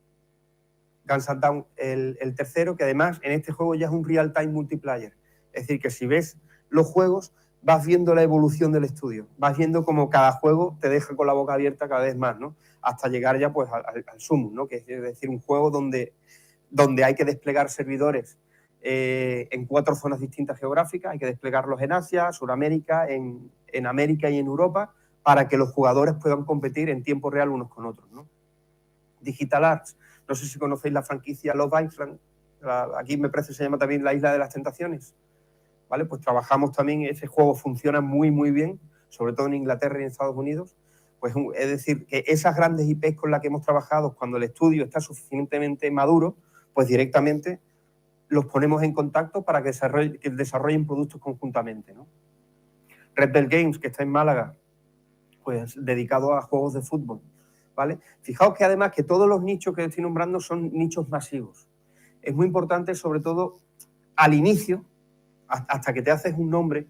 Guns N' Down el tercero, que además en este juego ya es un real-time multiplayer. Es decir, que si ves los juegos, vas viendo la evolución del estudio, vas viendo cómo cada juego te deja con la boca abierta cada vez más, ¿no? Hasta llegar ya pues al Summum, ¿no? Que es decir, un juego donde hay que desplegar servidores en 4 zonas distintas geográficas, hay que desplegarlos en Asia, Sudamérica, en América y en Europa, para que los jugadores puedan competir en tiempo real unos con otros, ¿no? Digital Arts, no sé si conocéis la franquicia Love Island, aquí me parece que se llama también la Isla de las Tentaciones, ¿vale? Pues trabajamos también, ese juego funciona muy, muy bien, sobre todo en Inglaterra y en Estados Unidos. Pues es decir, que esas grandes IPs con las que hemos trabajado, cuando el estudio está suficientemente maduro, pues directamente los ponemos en contacto para que desarrollen productos conjuntamente, ¿no? Red Bull Games, que está en Málaga, pues dedicado a juegos de fútbol, ¿vale? Fijaos que además que todos los nichos que estoy nombrando son nichos masivos. Es muy importante, sobre todo al inicio, hasta que te haces un nombre,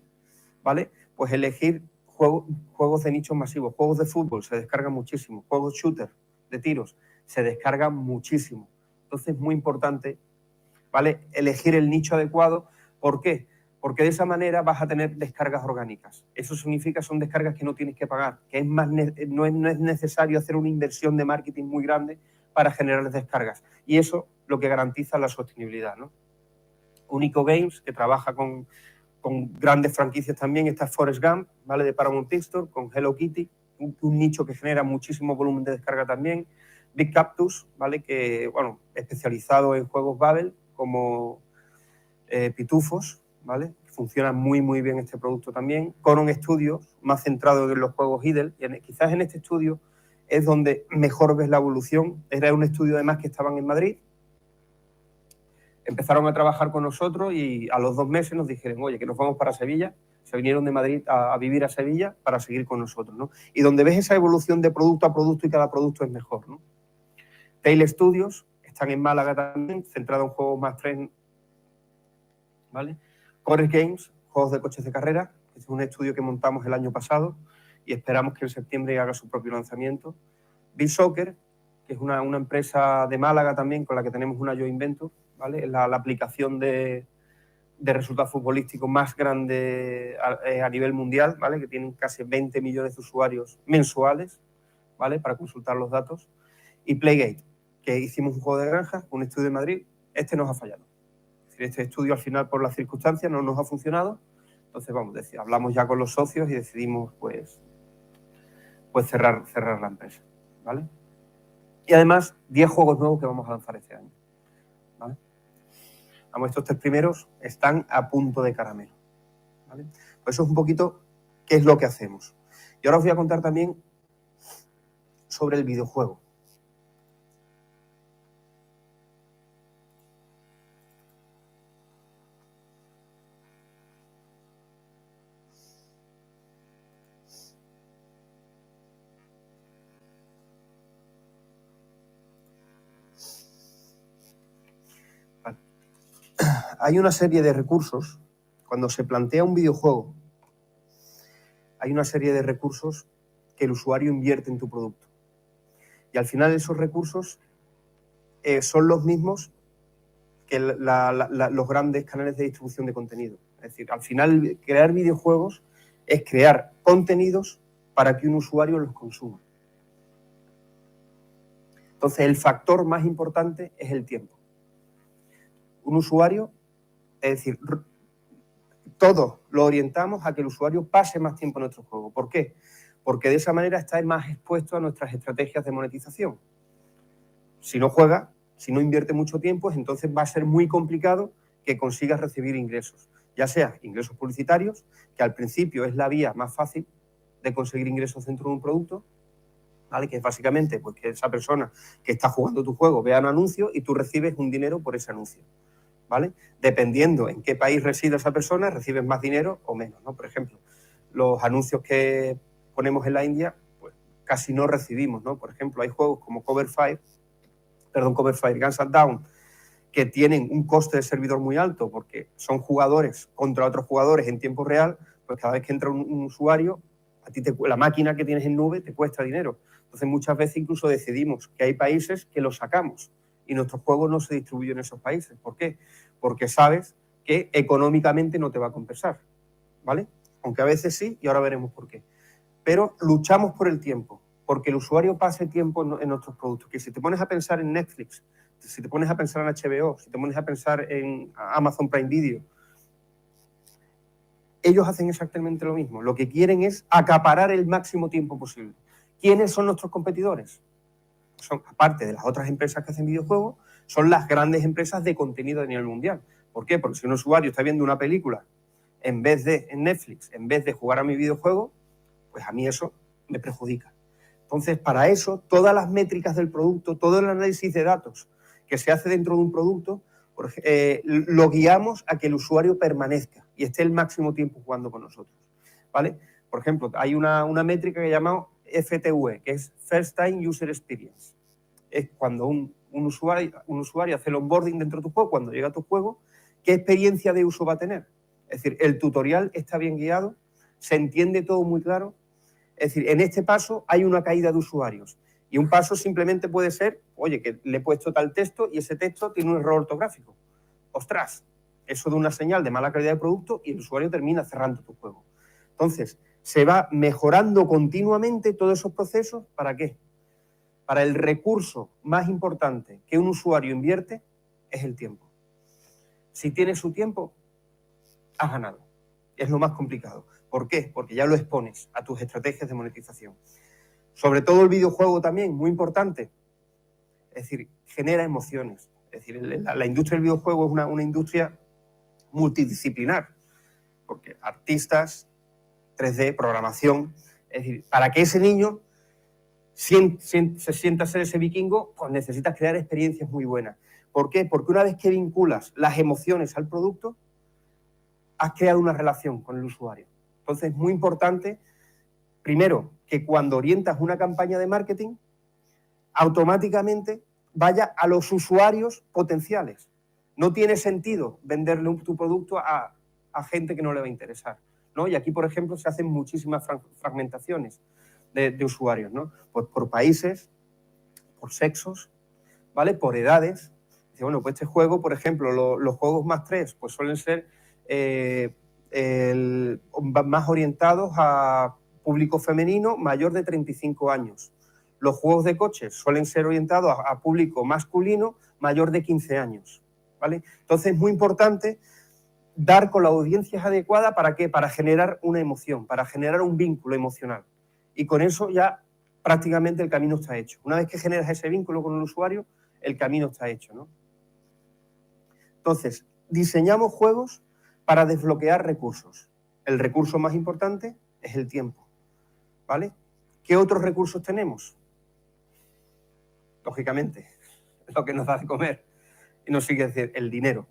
¿vale? Pues elegir juegos de nichos masivos. Juegos de fútbol se descargan muchísimo. Juegos shooter de tiros se descargan muchísimo. Entonces es muy importante, ¿vale?, elegir el nicho adecuado. ¿Por qué? Porque de esa manera vas a tener descargas orgánicas. Eso significa son descargas que no tienes que pagar, que no es necesario hacer una inversión de marketing muy grande para generar descargas. Y eso lo que garantiza la sostenibilidad, ¿no? Unico Games, que trabaja con grandes franquicias también, está Forrest Gump, ¿vale?, de Paramount Pictures, con Hello Kitty, un nicho que genera muchísimo volumen de descarga también. Big Cactus, ¿vale?, que, bueno, especializado en juegos Babel, como Pitufos, ¿vale?, funciona muy, muy bien este producto también. Coron Studios, más centrado en los juegos Idle, y quizás en este estudio es donde mejor ves la evolución. Era un estudio además que estaban en Madrid, empezaron a trabajar con nosotros y a los 2 meses nos dijeron, oye, que nos vamos para Sevilla. Se vinieron de Madrid a vivir a Sevilla para seguir con nosotros, ¿no? Y donde ves esa evolución de producto a producto y cada producto es mejor, ¿no? Tail Studios, están en Málaga también, centrado en juegos más trend, ¿vale? Core Games, juegos de coches de carrera, que es un estudio que montamos el año pasado y esperamos que en septiembre haga su propio lanzamiento. Bill Soccer, que es una empresa de Málaga también con la que tenemos una joint venture, ¿vale? La aplicación de resultados futbolísticos más grande a nivel mundial, ¿vale?, que tienen casi 20 millones de usuarios mensuales, ¿vale?, para consultar los datos. Y Playgate, que hicimos un juego de granja, un estudio de Madrid, este nos ha fallado. Es decir, este estudio al final por las circunstancias no nos ha funcionado, entonces vamos, hablamos ya con los socios y decidimos pues cerrar la empresa, ¿vale? Y además 10 juegos nuevos que vamos a lanzar este año, ¿vale? Vamos, estos 3 primeros están a punto de caramelo, ¿vale? Pues eso es un poquito qué es lo que hacemos. Y ahora os voy a contar también sobre el videojuego. Hay una serie de recursos, cuando se plantea un videojuego, hay una serie de recursos que el usuario invierte en tu producto. Y al final esos recursos son los mismos que los grandes canales de distribución de contenido. Es decir, al final crear videojuegos es crear contenidos para que un usuario los consuma. Entonces, el factor más importante es el tiempo. Un usuario, es decir, todos lo orientamos a que el usuario pase más tiempo en nuestro juego. ¿Por qué? Porque de esa manera está más expuesto a nuestras estrategias de monetización. Si no juega, si no invierte mucho tiempo, entonces va a ser muy complicado que consigas recibir ingresos, ya sea ingresos publicitarios, que al principio es la vía más fácil de conseguir ingresos dentro de un producto, ¿vale?, que es básicamente pues, que esa persona que está jugando tu juego vea un anuncio y tú recibes un dinero por ese anuncio, ¿vale? Dependiendo en qué país reside esa persona, recibes más dinero o menos, ¿no? Por ejemplo, los anuncios que ponemos en la India, pues casi no recibimos, ¿no? Por ejemplo, hay juegos como Cover Fire, Guns and Down, que tienen un coste de servidor muy alto porque son jugadores contra otros jugadores en tiempo real, pues cada vez que entra un usuario, a ti la máquina que tienes en nube te cuesta dinero. Entonces muchas veces incluso decidimos que hay países que los sacamos y nuestros juegos no se distribuyen en esos países. ¿Por qué? Porque sabes que económicamente no te va a compensar, ¿vale? Aunque a veces sí, y ahora veremos por qué. Pero luchamos por el tiempo, porque el usuario pase tiempo en nuestros productos. Que si te pones a pensar en Netflix, si te pones a pensar en HBO, si te pones a pensar en Amazon Prime Video, ellos hacen exactamente lo mismo. Lo que quieren es acaparar el máximo tiempo posible. ¿Quiénes son nuestros competidores? Son, aparte de las otras empresas que hacen videojuegos, son las grandes empresas de contenido a nivel mundial. ¿Por qué? Porque si un usuario está viendo una película en Netflix, en vez de jugar a mi videojuego, pues a mí eso me perjudica. Entonces, para eso, todas las métricas del producto, todo el análisis de datos que se hace dentro de un producto, lo guiamos a que el usuario permanezca y esté el máximo tiempo jugando con nosotros. ¿vale? Por ejemplo, hay una métrica que llamamos FTUE, que es First Time User Experience. Es cuando un usuario hace el onboarding dentro de tu juego, cuando llega a tu juego, ¿qué experiencia de uso va a tener? Es decir, el tutorial está bien guiado, se entiende todo muy claro. Es decir, en este paso hay una caída de usuarios. Y un paso simplemente puede ser, oye, que le he puesto tal texto y ese texto tiene un error ortográfico. ¡Ostras! Eso da una señal de mala calidad de producto y el usuario termina cerrando tu juego. Entonces, se va mejorando continuamente todos esos procesos. ¿Para qué? Para el recurso más importante que un usuario invierte es el tiempo. Si tienes su tiempo, has ganado. Es lo más complicado. ¿Por qué? Porque ya lo expones a tus estrategias de monetización. Sobre todo el videojuego también, muy importante. Es decir, genera emociones. Es decir, la industria del videojuego es una industria multidisciplinar. Porque artistas, 3D, programación. Es decir, para que ese niño se sienta a ser ese vikingo, pues necesitas crear experiencias muy buenas. ¿Por qué? Porque una vez que vinculas las emociones al producto, has creado una relación con el usuario. Entonces, es muy importante, primero, que cuando orientas una campaña de marketing, automáticamente vaya a los usuarios potenciales. No tiene sentido venderle tu producto a gente que no le va a interesar, ¿no? Y aquí, por ejemplo, se hacen muchísimas fragmentaciones de usuarios, ¿no? Pues por países, por sexos, ¿vale? Por edades. Dice, bueno, pues este juego, por ejemplo, los juegos más 3, pues suelen ser más orientados a público femenino mayor de 35 años. Los juegos de coches suelen ser orientados a público masculino mayor de 15 años, ¿vale? Entonces es muy importante dar con las audiencias adecuadas. ¿Para qué? Para generar una emoción, para generar un vínculo emocional. Y con eso ya prácticamente el camino está hecho. Una vez que generas ese vínculo con el usuario, el camino está hecho, ¿no? Entonces, diseñamos juegos para desbloquear recursos. El recurso más importante es el tiempo, ¿vale? ¿Qué otros recursos tenemos? Lógicamente, lo que nos da de comer. Y nos sigue decir el dinero,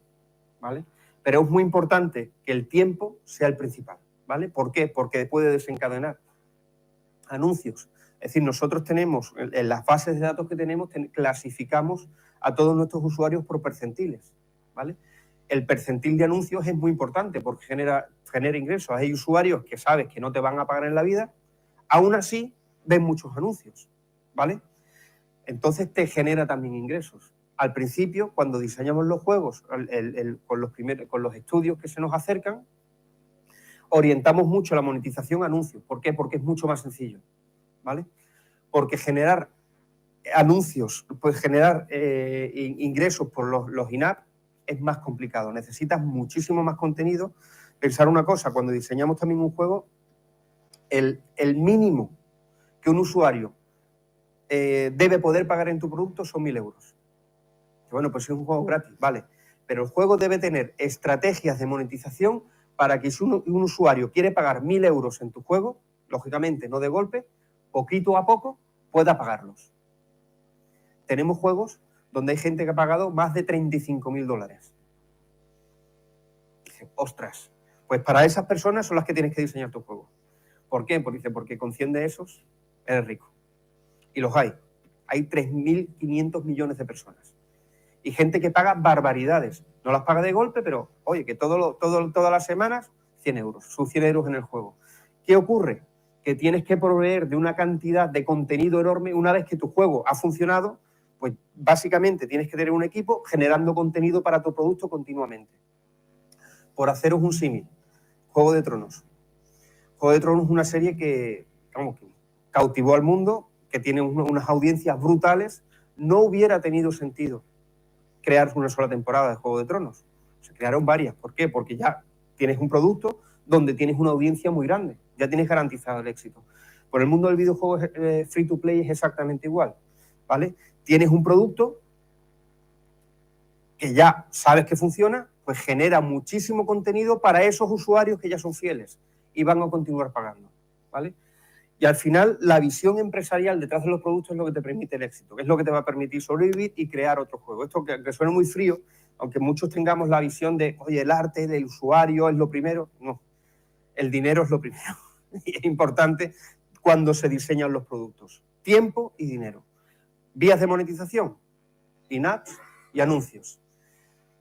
¿vale? Pero es muy importante que el tiempo sea el principal, ¿vale? ¿Por qué? Porque puede desencadenar anuncios. Es decir, nosotros tenemos, en las bases de datos que tenemos, clasificamos a todos nuestros usuarios por percentiles, ¿vale? El percentil de anuncios es muy importante porque genera ingresos. Hay usuarios que sabes que no te van a pagar en la vida, aún así ven muchos anuncios, ¿vale? Entonces te genera también ingresos. Al principio, cuando diseñamos los juegos, con los estudios que se nos acercan, orientamos mucho la monetización a anuncios. ¿Por qué? Porque es mucho más sencillo, ¿vale? Porque generar anuncios, pues generar ingresos por los in-app es más complicado. Necesitas muchísimo más contenido. Pensar una cosa, cuando diseñamos también un juego, el mínimo que un usuario debe poder pagar en tu producto son 1.000 euros. Bueno, pues es un juego gratis, vale. Pero el juego debe tener estrategias de monetización para que si un usuario quiere pagar 1.000 euros en tu juego, lógicamente no de golpe, poquito a poco, pueda pagarlos. Tenemos juegos donde hay gente que ha pagado más de 35.000 dólares. Dice, ostras, pues para esas personas son las que tienes que diseñar tu juego. ¿Por qué? Porque con 100 de esos eres rico. Y los hay. Hay 3.500 millones de personas. Y gente que paga barbaridades. No las paga de golpe, pero, oye, que todas las semanas, 100 euros. Sus 100 euros en el juego. ¿Qué ocurre? Que tienes que proveer de una cantidad de contenido enorme. Una vez que tu juego ha funcionado, pues básicamente tienes que tener un equipo generando contenido para tu producto continuamente. Por haceros un símil, Juego de Tronos. Juego de Tronos es una serie que cautivó al mundo, que tiene unas audiencias brutales. No hubiera tenido sentido crear una sola temporada de Juego de Tronos. Se crearon varias. ¿Por qué? Porque ya tienes un producto donde tienes una audiencia muy grande. Ya tienes garantizado el éxito. Por el mundo del videojuego free to play es exactamente igual, ¿vale? Tienes un producto que ya sabes que funciona, pues genera muchísimo contenido para esos usuarios que ya son fieles y van a continuar pagando, ¿vale? Y al final, la visión empresarial detrás de los productos es lo que te permite el éxito, que es lo que te va a permitir sobrevivir y crear otro juego. Esto que suena muy frío, aunque muchos tengamos la visión de, oye, el arte del usuario es lo primero. No, el dinero es lo primero. y es importante cuando se diseñan los productos. Tiempo y dinero. Vías de monetización, in-apps y anuncios.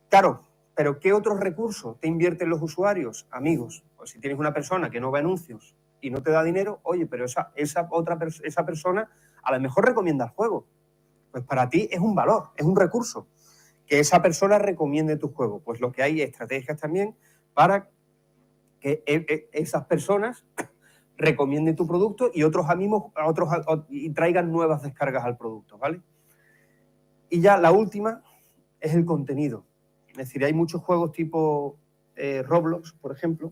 Claro, pero ¿qué otros recursos te invierten los usuarios? Amigos, pues si tienes una persona que no ve anuncios y no te da dinero, oye, pero esa persona a lo mejor recomienda el juego. Pues para ti es un valor, es un recurso. Que esa persona recomiende tu juego. Pues lo que hay es estrategias también para que esas personas recomienden tu producto y otros amigos y traigan nuevas descargas al producto, ¿vale? Y ya la última es el contenido. Es decir, hay muchos juegos tipo Roblox, por ejemplo,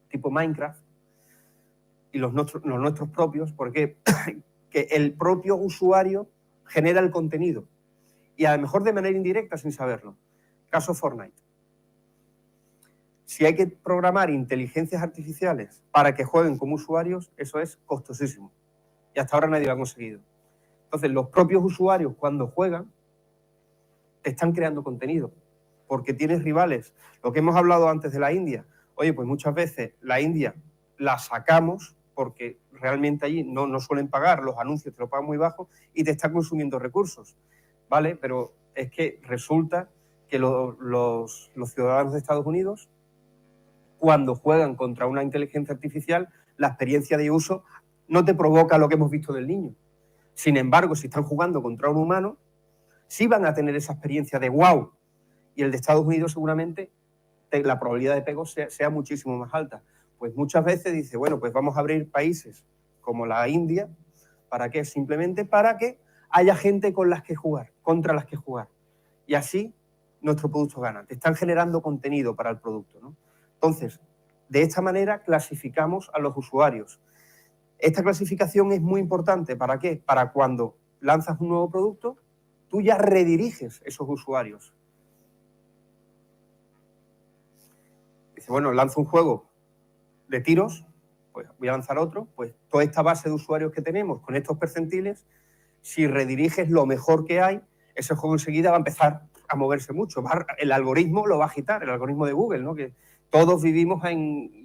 tipo Minecraft, y los nuestros propios, porque que el propio usuario genera el contenido. Y a lo mejor de manera indirecta, sin saberlo. Caso Fortnite. Si hay que programar inteligencias artificiales para que jueguen como usuarios, eso es costosísimo. Y hasta ahora nadie lo ha conseguido. Entonces, los propios usuarios, cuando juegan, te están creando contenido. Porque tienes rivales. Lo que hemos hablado antes de la India. Oye, pues muchas veces la India la sacamos porque realmente allí no suelen pagar, los anuncios te lo pagan muy bajo y te están consumiendo recursos. ¿Vale? Pero es que resulta que los ciudadanos de Estados Unidos, cuando juegan contra una inteligencia artificial, la experiencia de uso no te provoca lo que hemos visto del niño. Sin embargo, si están jugando contra un humano, sí van a tener esa experiencia de wow. Y el de Estados Unidos seguramente la probabilidad de pego sea muchísimo más alta. Pues muchas veces dice, bueno, pues vamos a abrir países como la India. ¿Para qué? Simplemente para que haya gente con las que jugar, contra las que jugar. Y así nuestro producto gana. Te están generando contenido para el producto, ¿no? Entonces, de esta manera clasificamos a los usuarios. Esta clasificación es muy importante. ¿Para qué? Para cuando lanzas un nuevo producto, tú ya rediriges esos usuarios. Dice, bueno, lanzo un juego de tiros, pues voy a lanzar otro, pues toda esta base de usuarios que tenemos con estos percentiles, si rediriges lo mejor que hay, ese juego enseguida va a empezar a moverse mucho. El algoritmo lo va a agitar, el algoritmo de Google, ¿no? Que todos vivimos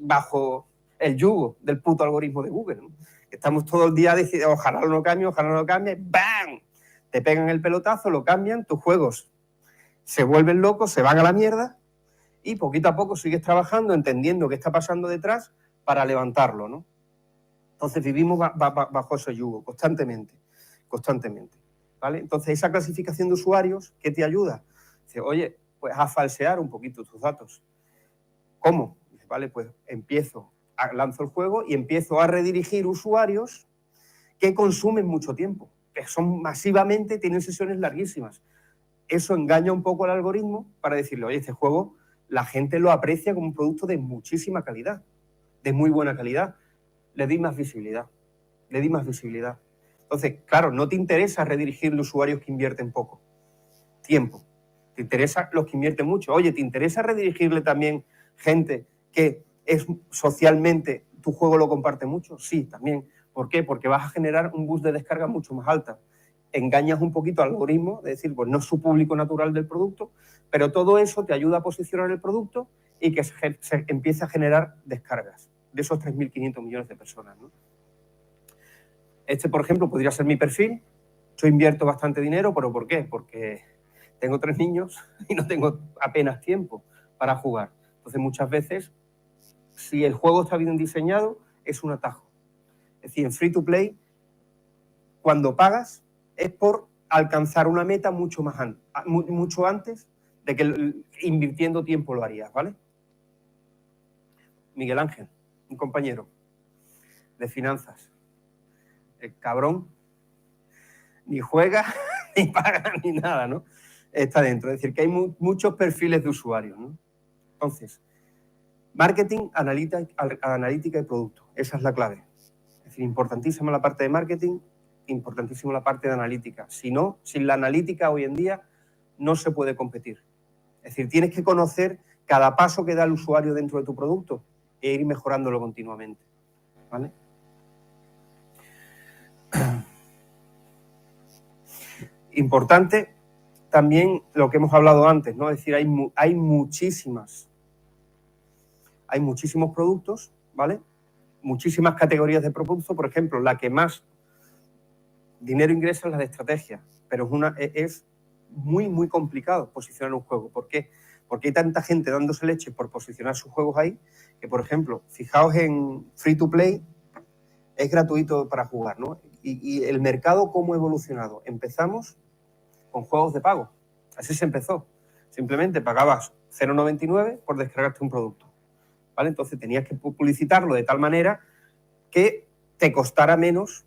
bajo el yugo del puto algoritmo de Google, ¿no? Estamos todo el día diciendo, ojalá no cambie, ¡bam! Te pegan el pelotazo, lo cambian, tus juegos se vuelven locos, se van a la mierda y poquito a poco sigues trabajando, entendiendo qué está pasando detrás para levantarlo, ¿no? Entonces vivimos bajo ese yugo constantemente. ¿Vale? Entonces, esa clasificación de usuarios, ¿qué te ayuda? Dice, oye, pues a falsear un poquito tus datos. ¿Cómo? Dice, vale, pues lanzo el juego y empiezo a redirigir usuarios que consumen mucho tiempo, que son masivamente, tienen sesiones larguísimas. Eso engaña un poco al algoritmo para decirle, oye, este juego la gente lo aprecia como un producto de muchísima calidad, de muy buena calidad. Le di más visibilidad. Entonces, claro, no te interesa redirigirle usuarios que invierten poco tiempo. Te interesa los que invierten mucho. Oye, ¿te interesa redirigirle también gente que socialmente tu juego lo comparte mucho? Sí, también. ¿Por qué? Porque vas a generar un boost de descarga mucho más alta. Engañas un poquito al algoritmo, de decir, pues no es su público natural del producto, pero todo eso te ayuda a posicionar el producto y que se empiece a generar descargas de esos 3.500 millones de personas, ¿no? Este, por ejemplo, podría ser mi perfil. Yo invierto bastante dinero, ¿pero por qué? Porque tengo 3 niños y no tengo apenas tiempo para jugar. Entonces, muchas veces, si el juego está bien diseñado, es un atajo. Es decir, en free to play, cuando pagas, es por alcanzar una meta mucho antes de que invirtiendo tiempo lo harías, ¿vale? Miguel Ángel, un compañero de finanzas. El cabrón ni juega, ni paga, ni nada, ¿no? Está dentro. Es decir, que hay muchos perfiles de usuarios, ¿no? Entonces, marketing, analítica y producto. Esa es la clave. Es decir, importantísima la parte de marketing, importantísima la parte de analítica. Si no, sin la analítica hoy en día no se puede competir. Es decir, tienes que conocer cada paso que da el usuario dentro de tu producto e ir mejorándolo continuamente, ¿vale? Importante también lo que hemos hablado antes, ¿no? Es decir, hay muchísimos productos, ¿vale? Muchísimas categorías de producto, por ejemplo, la que más dinero ingresa es la de estrategia, pero es muy, muy complicado posicionar un juego. ¿Por qué? Porque hay tanta gente dándose leche por posicionar sus juegos ahí, que, por ejemplo, fijaos en Free to Play, es gratuito para jugar, ¿no? Y el mercado, ¿cómo ha evolucionado? Empezamos con juegos de pago. Así se empezó. Simplemente pagabas 0,99 por descargarte un producto, ¿vale? Entonces tenías que publicitarlo de tal manera que te costara menos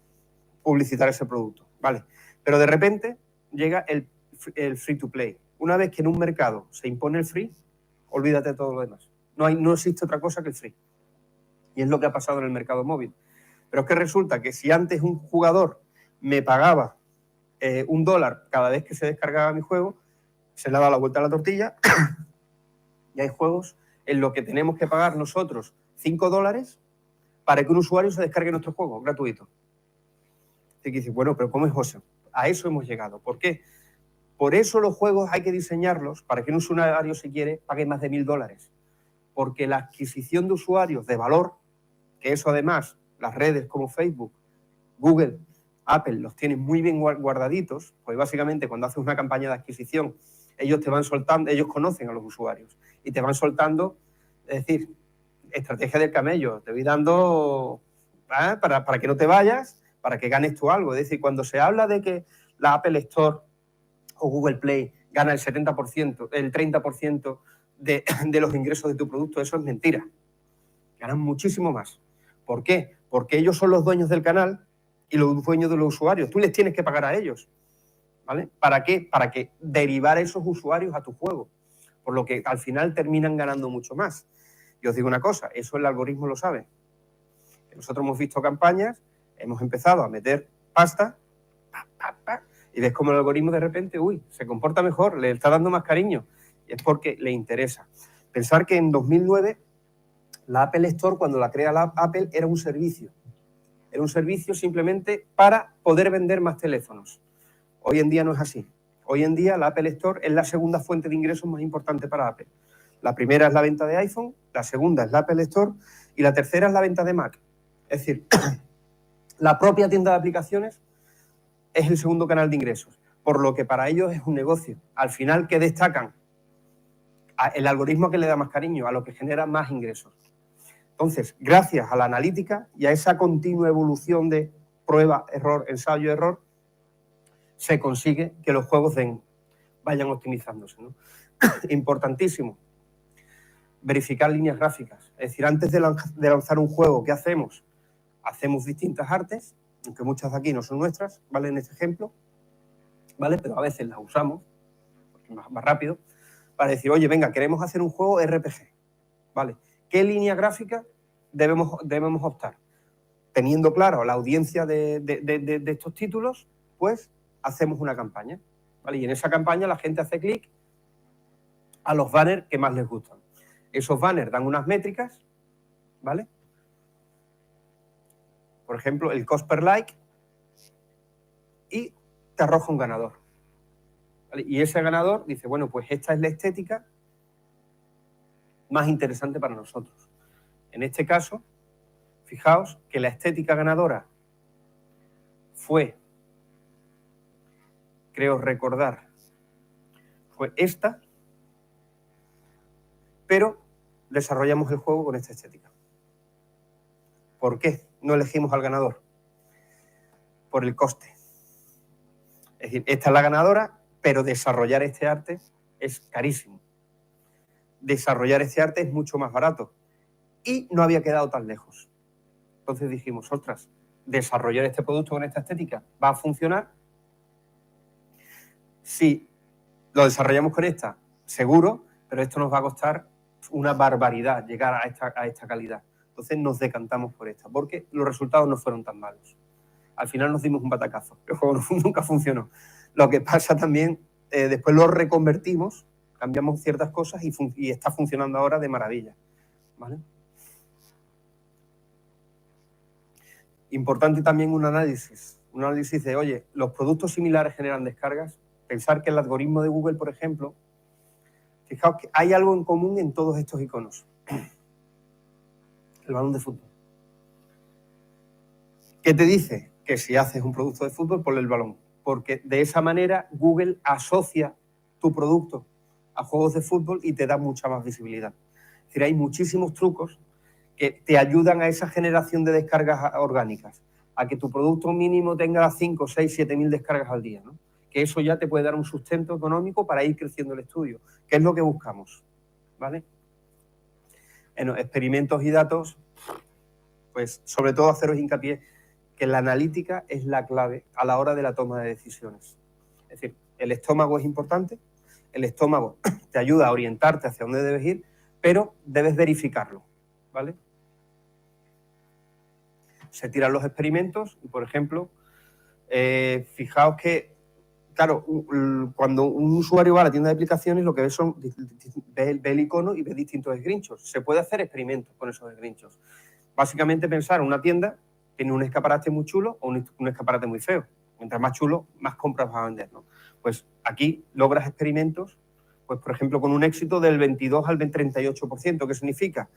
publicitar ese producto, ¿vale? Pero de repente llega el free to play. Una vez que en un mercado se impone el free, olvídate de todo lo demás. No existe otra cosa que el free. Y es lo que ha pasado en el mercado móvil. Pero es que resulta que si antes un jugador me pagaba $1 cada vez que se descargaba mi juego, se le ha dado la vuelta a la tortilla y hay juegos en los que tenemos que pagar nosotros $5 para que un usuario se descargue nuestro juego gratuito. Y dices, bueno, pero ¿cómo es eso? A eso hemos llegado. ¿Por qué? Por eso los juegos hay que diseñarlos para que un usuario, si quiere, pague más de $1.000. Porque la adquisición de usuarios de valor, que eso además las redes como Facebook, Google, Apple los tienen muy bien guardaditos, pues básicamente cuando haces una campaña de adquisición, ellos te van soltando, ellos conocen a los usuarios y te van soltando, es decir, estrategia del camello, te voy dando para que no te vayas, para que ganes tú algo. Es decir, cuando se habla de que la Apple Store o Google Play gana el 70%, el 30% de los ingresos de tu producto, eso es mentira. Ganan muchísimo más. ¿Por qué? Porque ellos son los dueños del canal y los dueños de los usuarios. Tú les tienes que pagar a ellos, ¿vale? ¿Para qué? Para que derivar esos usuarios a tu juego. Por lo que al final terminan ganando mucho más. Y os digo una cosa, eso el algoritmo lo sabe. Nosotros hemos visto campañas, hemos empezado a meter pasta, y ves como el algoritmo de repente, se comporta mejor, le está dando más cariño. Y es porque le interesa. Pensar que en 2009 la Apple Store, cuando la crea la Apple, era un servicio. Era un servicio simplemente para poder vender más teléfonos. Hoy en día no es así. Hoy en día la Apple Store es la segunda fuente de ingresos más importante para Apple. La primera es la venta de iPhone, la segunda es la Apple Store y la tercera es la venta de Mac. Es decir, la propia tienda de aplicaciones es el segundo canal de ingresos, por lo que para ellos es un negocio. Al final, ¿qué destacan? El algoritmo que le da más cariño, a lo que genera más ingresos. Entonces, gracias a la analítica y a esa continua evolución de prueba, error, ensayo, error, se consigue que los juegos vayan optimizándose, ¿no? Importantísimo, verificar líneas gráficas. Es decir, antes de lanzar un juego, ¿qué hacemos? Hacemos distintas artes, aunque muchas de aquí no son nuestras, ¿vale? En este ejemplo, ¿vale? Pero a veces las usamos, porque es más rápido, para decir, oye, venga, queremos hacer un juego RPG, ¿vale? ¿Qué línea gráfica debemos optar? Teniendo claro la audiencia de estos títulos, pues hacemos una campaña, ¿vale? Y en esa campaña la gente hace clic a los banners que más les gustan. Esos banners dan unas métricas, ¿vale? Por ejemplo, el cost per like, y te arroja un ganador, ¿vale? Y ese ganador dice, bueno, pues esta es la estética más interesante para nosotros. En este caso, fijaos que la estética ganadora fue, creo recordar, fue esta, pero desarrollamos el juego con esta estética. ¿Por qué no elegimos al ganador? Por el coste. Es decir, esta es la ganadora, pero desarrollar este arte es carísimo. Desarrollar este arte es mucho más barato. Y no había quedado tan lejos. Entonces dijimos, ostras, desarrollar este producto con esta estética va a funcionar. Si lo desarrollamos con esta, seguro, pero esto nos va a costar una barbaridad llegar a esta calidad. Entonces nos decantamos por esta, porque los resultados no fueron tan malos. Al final nos dimos un batacazo, el juego nunca funcionó. Lo que pasa también, después lo reconvertimos, cambiamos ciertas cosas y está funcionando ahora de maravilla, ¿vale? Importante también un análisis de, oye, los productos similares generan descargas. Pensar que el algoritmo de Google, por ejemplo, fijaos que hay algo en común en todos estos iconos. El balón de fútbol. ¿Qué te dice? Que si haces un producto de fútbol, ponle el balón. Porque de esa manera Google asocia tu producto a juegos de fútbol y te da mucha más visibilidad. Es decir, hay muchísimos trucos que te ayudan a esa generación de descargas orgánicas, a que tu producto mínimo tenga 5, 6, 7 mil descargas al día, ¿no? Que eso ya te puede dar un sustento económico para ir creciendo el estudio, que es lo que buscamos, ¿vale? En experimentos y datos, pues sobre todo haceros hincapié que la analítica es la clave a la hora de la toma de decisiones. Es decir, el estómago es importante, el estómago te ayuda a orientarte hacia dónde debes ir, pero debes verificarlo, ¿vale? Se tiran los experimentos y, por ejemplo, fijaos que, claro, cuando un usuario va a la tienda de aplicaciones, lo que ve son, ve el icono y ve distintos screenshots. Se puede hacer experimentos con esos screenshots. Básicamente pensar en una tienda, tiene un escaparate muy chulo o un escaparate muy feo. Mientras más chulo, más compras vas a vender, ¿no? Pues aquí logras experimentos, pues por ejemplo, con un éxito del 22 al 38%. ¿Qué significa?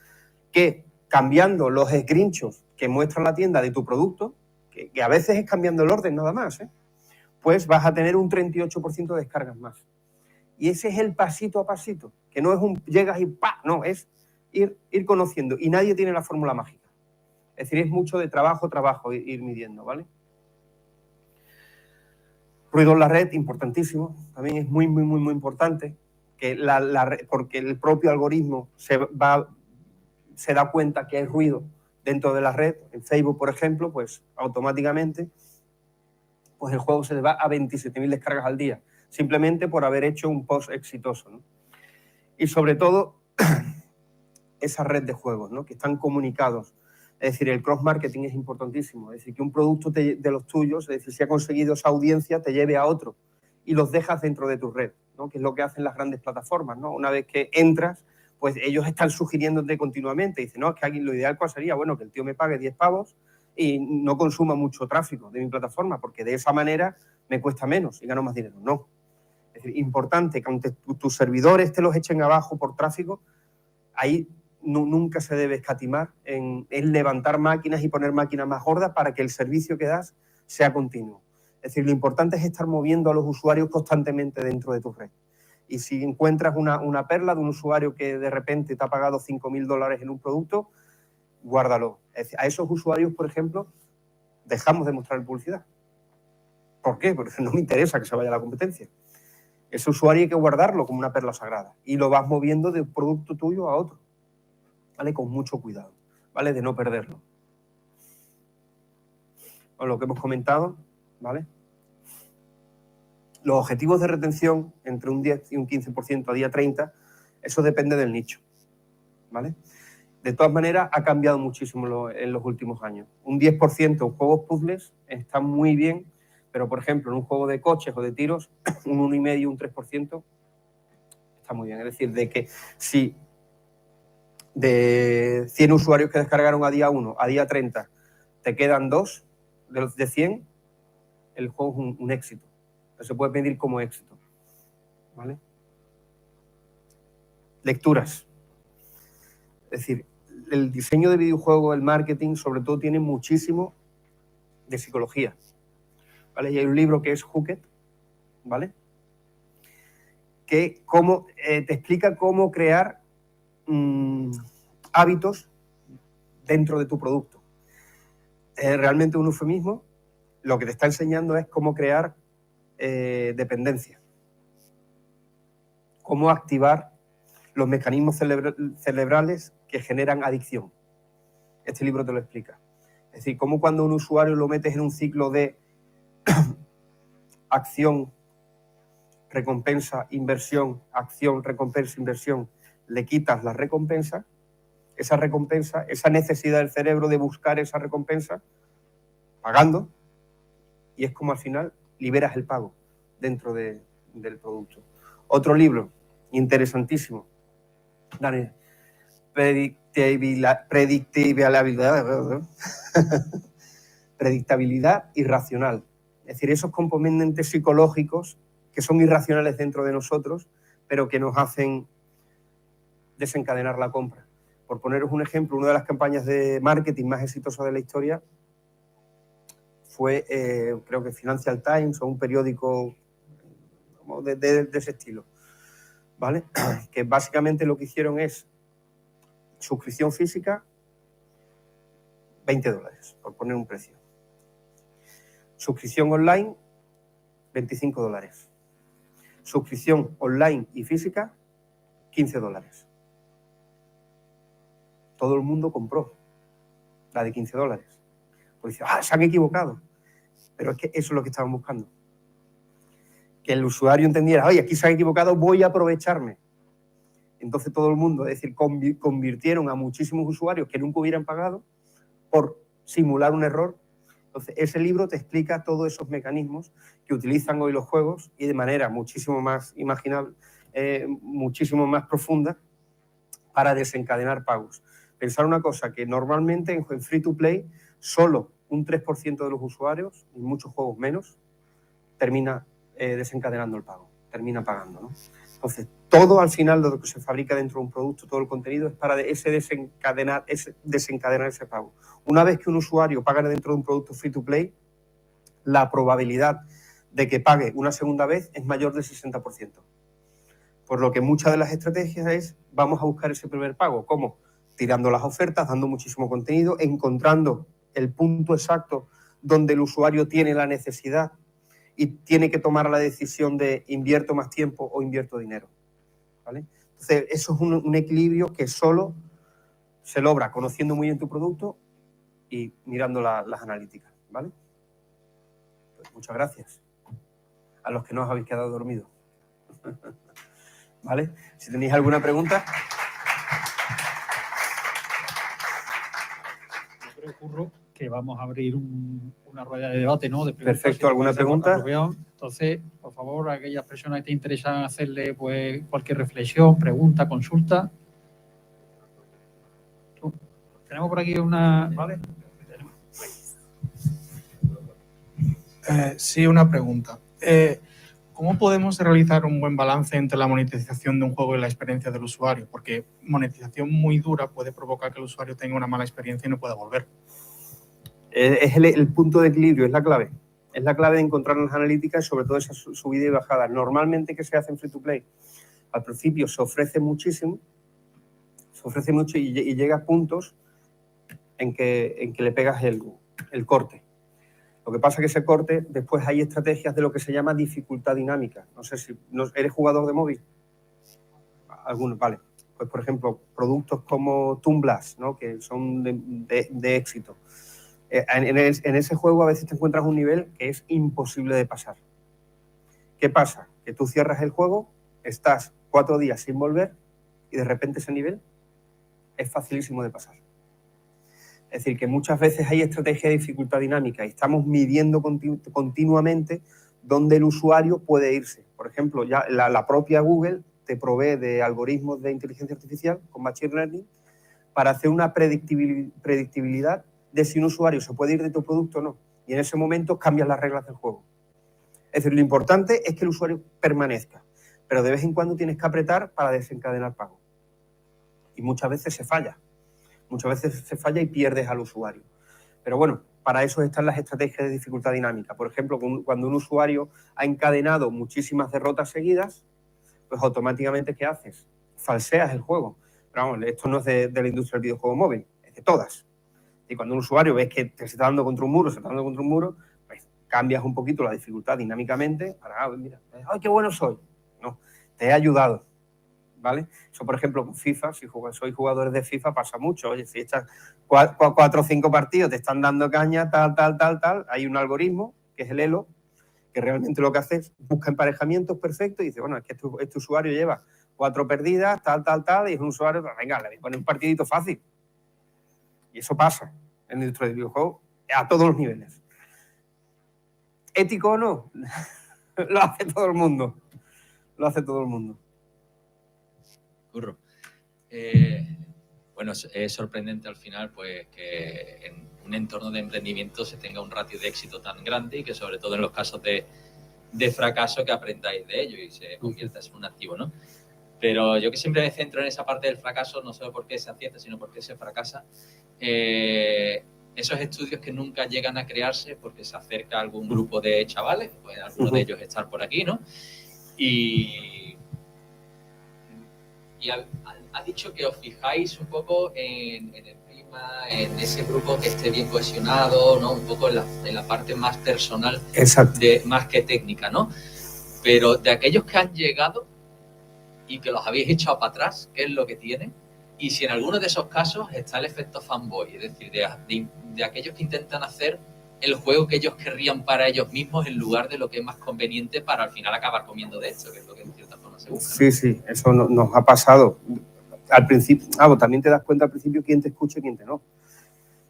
Que cambiando los screenshots que muestra la tienda de tu producto, que a veces es cambiando el orden nada más, pues vas a tener un 38% de descargas más. Y ese es el pasito a pasito, que no es un llegas y ¡pa! No, es ir conociendo. Y nadie tiene la fórmula mágica. Es decir, es mucho de trabajo, ir midiendo, ¿vale? Ruido en la red, importantísimo. También es muy importante, que porque el propio algoritmo se da cuenta que hay ruido dentro de la red. En Facebook, por ejemplo, pues automáticamente pues el juego se le va a 27.000 descargas al día, simplemente por haber hecho un post exitoso, ¿no? Y sobre todo, esa red de juegos, ¿no? Que están comunicados. Es decir, el cross-marketing es importantísimo. Es decir, que un producto de los tuyos, es decir, si ha conseguido esa audiencia, te lleve a otro y los dejas dentro de tu red, ¿no? Que es lo que hacen las grandes plataformas, ¿no? Una vez que entras, pues ellos están sugiriéndote continuamente. Dicen, no, es que aquí lo ideal, ¿cuál sería? Bueno, que el tío me pague 10 pavos y no consuma mucho tráfico de mi plataforma, porque de esa manera me cuesta menos y gano más dinero. No. Es decir, importante que aunque tus servidores te los echen abajo por tráfico, ahí nunca se debe escatimar en levantar máquinas y poner máquinas más gordas para que el servicio que das sea continuo. Es decir, lo importante es estar moviendo a los usuarios constantemente dentro de tu red. Y si encuentras una perla de un usuario que de repente te ha pagado $5.000 en un producto, guárdalo. Es decir, a esos usuarios, por ejemplo, dejamos de mostrar publicidad. ¿Por qué? Porque no me interesa que se vaya a la competencia. Ese usuario hay que guardarlo como una perla sagrada y lo vas moviendo de un producto tuyo a otro, ¿vale? Con mucho cuidado, ¿vale? De no perderlo. Bueno, lo que hemos comentado, ¿vale? Los objetivos de retención entre un 10 y un 15% a día 30, eso depende del nicho, ¿vale? De todas maneras, ha cambiado muchísimo en los últimos años. Un 10% en juegos puzzles está muy bien, pero, por ejemplo, en un juego de coches o de tiros, un 1,5, un 3% está muy bien. Es decir, de que si de 100 usuarios que descargaron a día 1, a día 30, te quedan 2 de 100, el juego es un éxito. Se puede medir como éxito, ¿vale? Lecturas. Es decir, el diseño de videojuegos, el marketing, sobre todo, tiene muchísimo de psicología, ¿vale? Y hay un libro que es Hooked, ¿vale? Que te explica cómo crear hábitos dentro de tu producto. Es realmente un eufemismo. Lo que te está enseñando es cómo crear dependencia, cómo activar los mecanismos cerebrales que generan adicción. Este libro te lo explica. Es decir, cómo cuando un usuario lo metes en un ciclo de acción, recompensa, inversión, acción, recompensa, inversión, le quitas la recompensa, esa necesidad del cerebro de buscar esa recompensa, pagando, y es como al final liberas el pago dentro del producto. Otro libro interesantísimo, Daniel, predictabilidad irracional. Es decir, esos componentes psicológicos que son irracionales dentro de nosotros, pero que nos hacen desencadenar la compra. por poneros un ejemplo, una de las campañas de marketing más exitosas de la historia fue, creo que Financial Times o un periódico de ese estilo, ¿vale? Que básicamente lo que hicieron es suscripción física, $20, por poner un precio. Suscripción online, $25. Suscripción online y física, $15. Todo el mundo compró la de $15. Pues dice, se han equivocado. Pero es que eso es lo que estaban buscando. Que el usuario entendiera, oye, aquí se han equivocado, voy a aprovecharme. Entonces todo el mundo, es decir, convirtieron a muchísimos usuarios que nunca hubieran pagado por simular un error. Entonces ese libro te explica todos esos mecanismos que utilizan hoy los juegos y de manera muchísimo más imaginable, muchísimo más profunda para desencadenar pagos. Pensar una cosa, que normalmente en free to play solo un 3% de los usuarios, y muchos juegos menos, termina desencadenando el pago, termina pagando, ¿no? Entonces, todo al final de lo que se fabrica dentro de un producto, todo el contenido, es para desencadenar ese pago. Una vez que un usuario paga dentro de un producto free to play, la probabilidad de que pague una segunda vez es mayor del 60%. Por lo que muchas de las estrategias es, vamos a buscar ese primer pago. ¿Cómo? Tirando las ofertas, dando muchísimo contenido, encontrando el punto exacto donde el usuario tiene la necesidad y tiene que tomar la decisión de invierto más tiempo o invierto dinero, ¿vale? Entonces, eso es un equilibrio que solo se logra conociendo muy bien tu producto y mirando las analíticas, ¿vale? Pues muchas gracias a los que no os habéis quedado dormidos. ¿Vale? Si tenéis alguna pregunta. Yo creo, Curro, que vamos a abrir una rueda de debate, ¿no? De preguntas. Perfecto, ¿alguna pregunta? Entonces, por favor, a aquellas personas que te interesan hacerle pues cualquier reflexión, pregunta, consulta. Tenemos por aquí una, ¿vale? Sí, una pregunta. ¿Cómo podemos realizar un buen balance entre la monetización de un juego y la experiencia del usuario? Porque monetización muy dura puede provocar que el usuario tenga una mala experiencia y no pueda volver. Es el punto de equilibrio, es la clave. Es la clave de encontrar las analíticas y sobre todo esas subidas y bajadas. Normalmente, ¿qué se hace en free to play? Al principio se ofrece muchísimo, y llega a puntos en que le pegas el corte. Lo que pasa es que ese corte, después hay estrategias de lo que se llama dificultad dinámica. No sé si eres jugador de móvil. Algunos, vale. Pues, por ejemplo, productos como Toon Blast, ¿no? Que son de éxito. En ese juego a veces te encuentras un nivel que es imposible de pasar. ¿Qué pasa? Que tú cierras el juego, estás 4 días sin volver y de repente ese nivel es facilísimo de pasar. Es decir, que muchas veces hay estrategia de dificultad dinámica y estamos midiendo continuamente dónde el usuario puede irse. Por ejemplo, ya la propia Google te provee de algoritmos de inteligencia artificial con Machine Learning para hacer una predictibilidad de si un usuario se puede ir de tu producto o no. Y en ese momento cambias las reglas del juego. Es decir, lo importante es que el usuario permanezca, pero de vez en cuando tienes que apretar para desencadenar pago. Y muchas veces se falla. Muchas veces se falla y pierdes al usuario. Pero bueno, para eso están las estrategias de dificultad dinámica. Por ejemplo, cuando un usuario ha encadenado muchísimas derrotas seguidas, pues automáticamente, ¿qué haces? Falseas el juego. Pero vamos, esto no es de la industria del videojuego móvil, es de todas. Y cuando un usuario ves que se está dando contra un muro, pues cambias un poquito la dificultad dinámicamente para, mira, ¡ay, qué bueno soy! No, te he ayudado. ¿Vale? Eso, por ejemplo, con FIFA, si sois jugadores de FIFA, pasa mucho. Oye, si echas 4 o 5 partidos, te están dando caña, tal, hay un algoritmo, que es el Elo, que realmente lo que hace es busca emparejamientos perfectos y dice, bueno, es que este usuario lleva 4 perdidas, tal, y es un usuario, venga, le voy a poner un partidito fácil. Y eso pasa en la industria del videojuego a todos los niveles. ¿Ético o no? Lo hace todo el mundo. Curro. Bueno, es sorprendente al final pues que en un entorno de emprendimiento se tenga un ratio de éxito tan grande y que sobre todo en los casos de fracaso que aprendáis de ello y se convierta en un activo, ¿no? Pero yo que siempre me centro en esa parte del fracaso, no solo porque se acierta, sino porque se fracasa. Esos estudios que nunca llegan a crearse porque se acerca algún grupo de chavales, pues alguno de ellos estar por aquí, ¿no? Y ha dicho que os fijáis un poco en el clima, en ese grupo que esté bien cohesionado, ¿no? Un poco en la parte más personal, más que técnica, ¿no? Pero de aquellos que han llegado y que los habéis echado para atrás, ¿qué es lo que tienen? Y si en alguno de esos casos está el efecto fanboy, es decir, de aquellos que intentan hacer el juego que ellos querrían para ellos mismos en lugar de lo que es más conveniente para al final acabar comiendo de esto, que es lo que en cierta forma se busca, ¿no? Sí, sí, eso nos ha pasado. Al principio, también te das cuenta al principio quién te escucha y quién te no.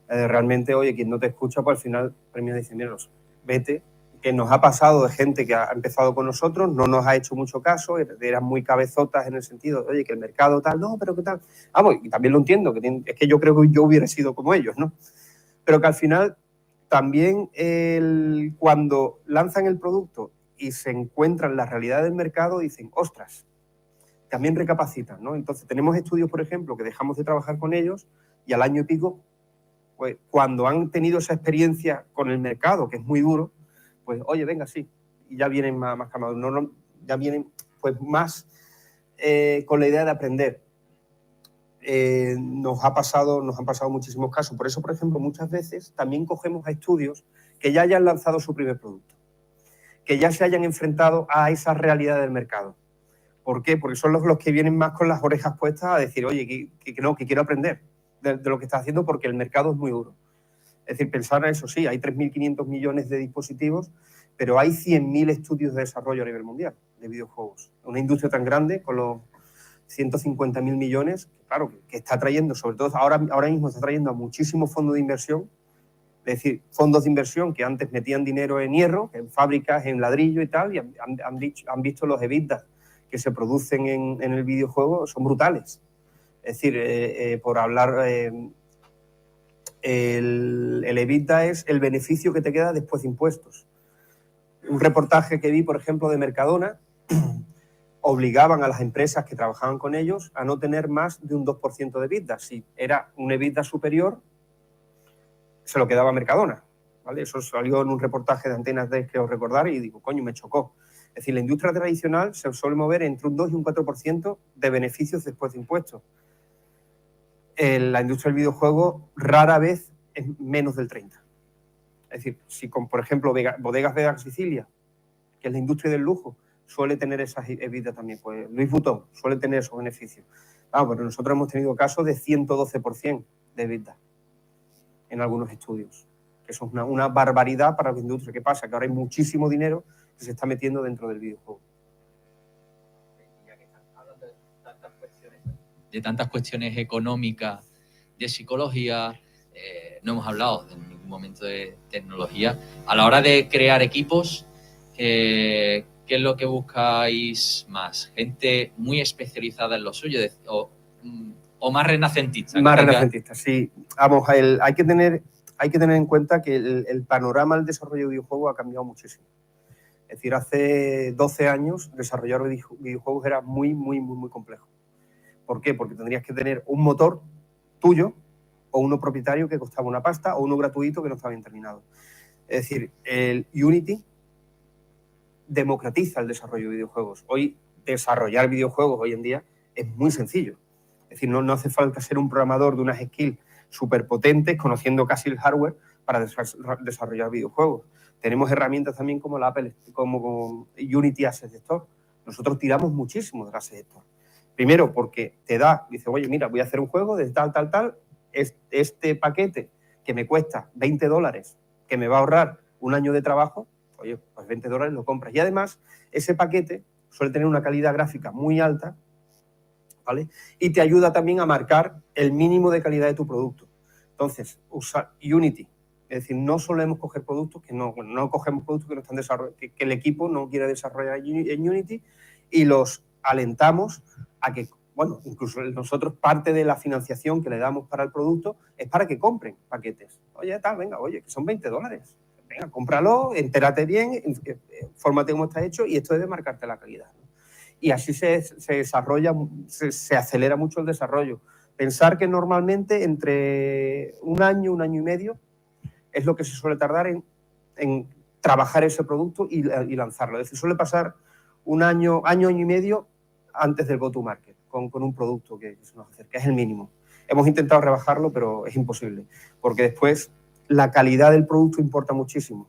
Realmente, oye, quien no te escucha, pues al final premio dice, mira, vete. Que nos ha pasado de gente que ha empezado con nosotros, no nos ha hecho mucho caso, eran muy cabezotas en el sentido, oye, que el mercado tal, no, pero qué tal. Y también lo entiendo, es que yo creo que yo hubiera sido como ellos, ¿no? Pero que al final también cuando lanzan el producto y se encuentran la realidad del mercado, dicen, ostras, también recapacitan, ¿no? Entonces tenemos estudios, por ejemplo, que dejamos de trabajar con ellos y al año y pico, pues cuando han tenido esa experiencia con el mercado, que es muy duro, pues, oye, venga, sí, y ya vienen más calmados, ya vienen pues más con la idea de aprender. Nos han pasado muchísimos casos. Por eso, por ejemplo, muchas veces también cogemos a estudios que ya hayan lanzado su primer producto, que ya se hayan enfrentado a esa realidad del mercado. ¿Por qué? Porque son los que vienen más con las orejas puestas a decir, oye, que quiero aprender de lo que está haciendo porque el mercado es muy duro. Es decir, pensar en eso, sí, hay 3.500 millones de dispositivos, pero hay 100.000 estudios de desarrollo a nivel mundial de videojuegos. Una industria tan grande, con los 150.000 millones, claro, que está trayendo, sobre todo ahora mismo está trayendo a muchísimos fondos de inversión, es decir, fondos de inversión que antes metían dinero en hierro, en fábricas, en ladrillo y tal, y han visto los EBITDA que se producen en el videojuego, son brutales. Es decir, por hablar... El EBITDA es el beneficio que te queda después de impuestos. Un reportaje que vi, por ejemplo, de Mercadona, obligaban a las empresas que trabajaban con ellos a no tener más de un 2% de EBITDA. Si era un EBITDA superior, se lo quedaba Mercadona, ¿vale? Eso salió en un reportaje de Antenas 10, creo recordar, y digo, coño, me chocó. Es decir, la industria tradicional se suele mover entre un 2 y un 4% de beneficios después de impuestos. La industria del videojuego rara vez es menos del 30%. Es decir, si con, por ejemplo, Bodegas Vega Sicilia, que es la industria del lujo, suele tener esas EBITDA también. Pues Louis Vuitton suele tener esos beneficios. Pero nosotros hemos tenido casos de 112% de EBITDA en algunos estudios. Eso es una barbaridad para la industria. ¿Qué pasa? Que ahora hay muchísimo dinero que se está metiendo dentro del videojuego. De tantas cuestiones económicas, de psicología, no hemos hablado en ningún momento de tecnología. A la hora de crear equipos, ¿qué es lo que buscáis más? ¿Gente muy especializada en lo suyo o más renacentista? Más renacentista, sí. Hay que tener en cuenta que el panorama del desarrollo de videojuegos ha cambiado muchísimo. Es decir, hace 12 años desarrollar videojuegos era muy, muy, muy, muy complejo. ¿Por qué? Porque tendrías que tener un motor tuyo o uno propietario que costaba una pasta o uno gratuito que no estaba bien terminado. Es decir, el Unity democratiza el desarrollo de videojuegos. Hoy, desarrollar videojuegos hoy en día es muy sencillo. Es decir, no hace falta ser un programador de unas skills súper potentes, conociendo casi el hardware, para desarrollar videojuegos. Tenemos herramientas también como la Apple, como Unity Asset Store. Nosotros tiramos muchísimo de Asset Store. Primero, porque dice, oye, mira, voy a hacer un juego de tal, este paquete que me cuesta $20, que me va a ahorrar un año de trabajo, oye, pues $20 lo compras. Y además, ese paquete suele tener una calidad gráfica muy alta, ¿vale? Y te ayuda también a marcar el mínimo de calidad de tu producto. Entonces, usa Unity. Es decir, no solemos coger productos no cogemos productos que no están desarrollados, que el equipo no quiere desarrollar en Unity, y los alentamos a que, bueno, incluso nosotros parte de la financiación que le damos para el producto es para que compren paquetes. Oye, que son $20. Venga, cómpralo, entérate bien, fórmate cómo está hecho y esto debe marcarte la calidad, ¿no? y así se desarrolla, se acelera mucho el desarrollo. Pensar que normalmente entre un año y medio es lo que se suele tardar en trabajar ese producto y lanzarlo. Es decir, suele pasar un año y medio antes del go-to-market con un producto que se nos acerca, es el mínimo. Hemos intentado rebajarlo, pero es imposible, porque después la calidad del producto importa muchísimo.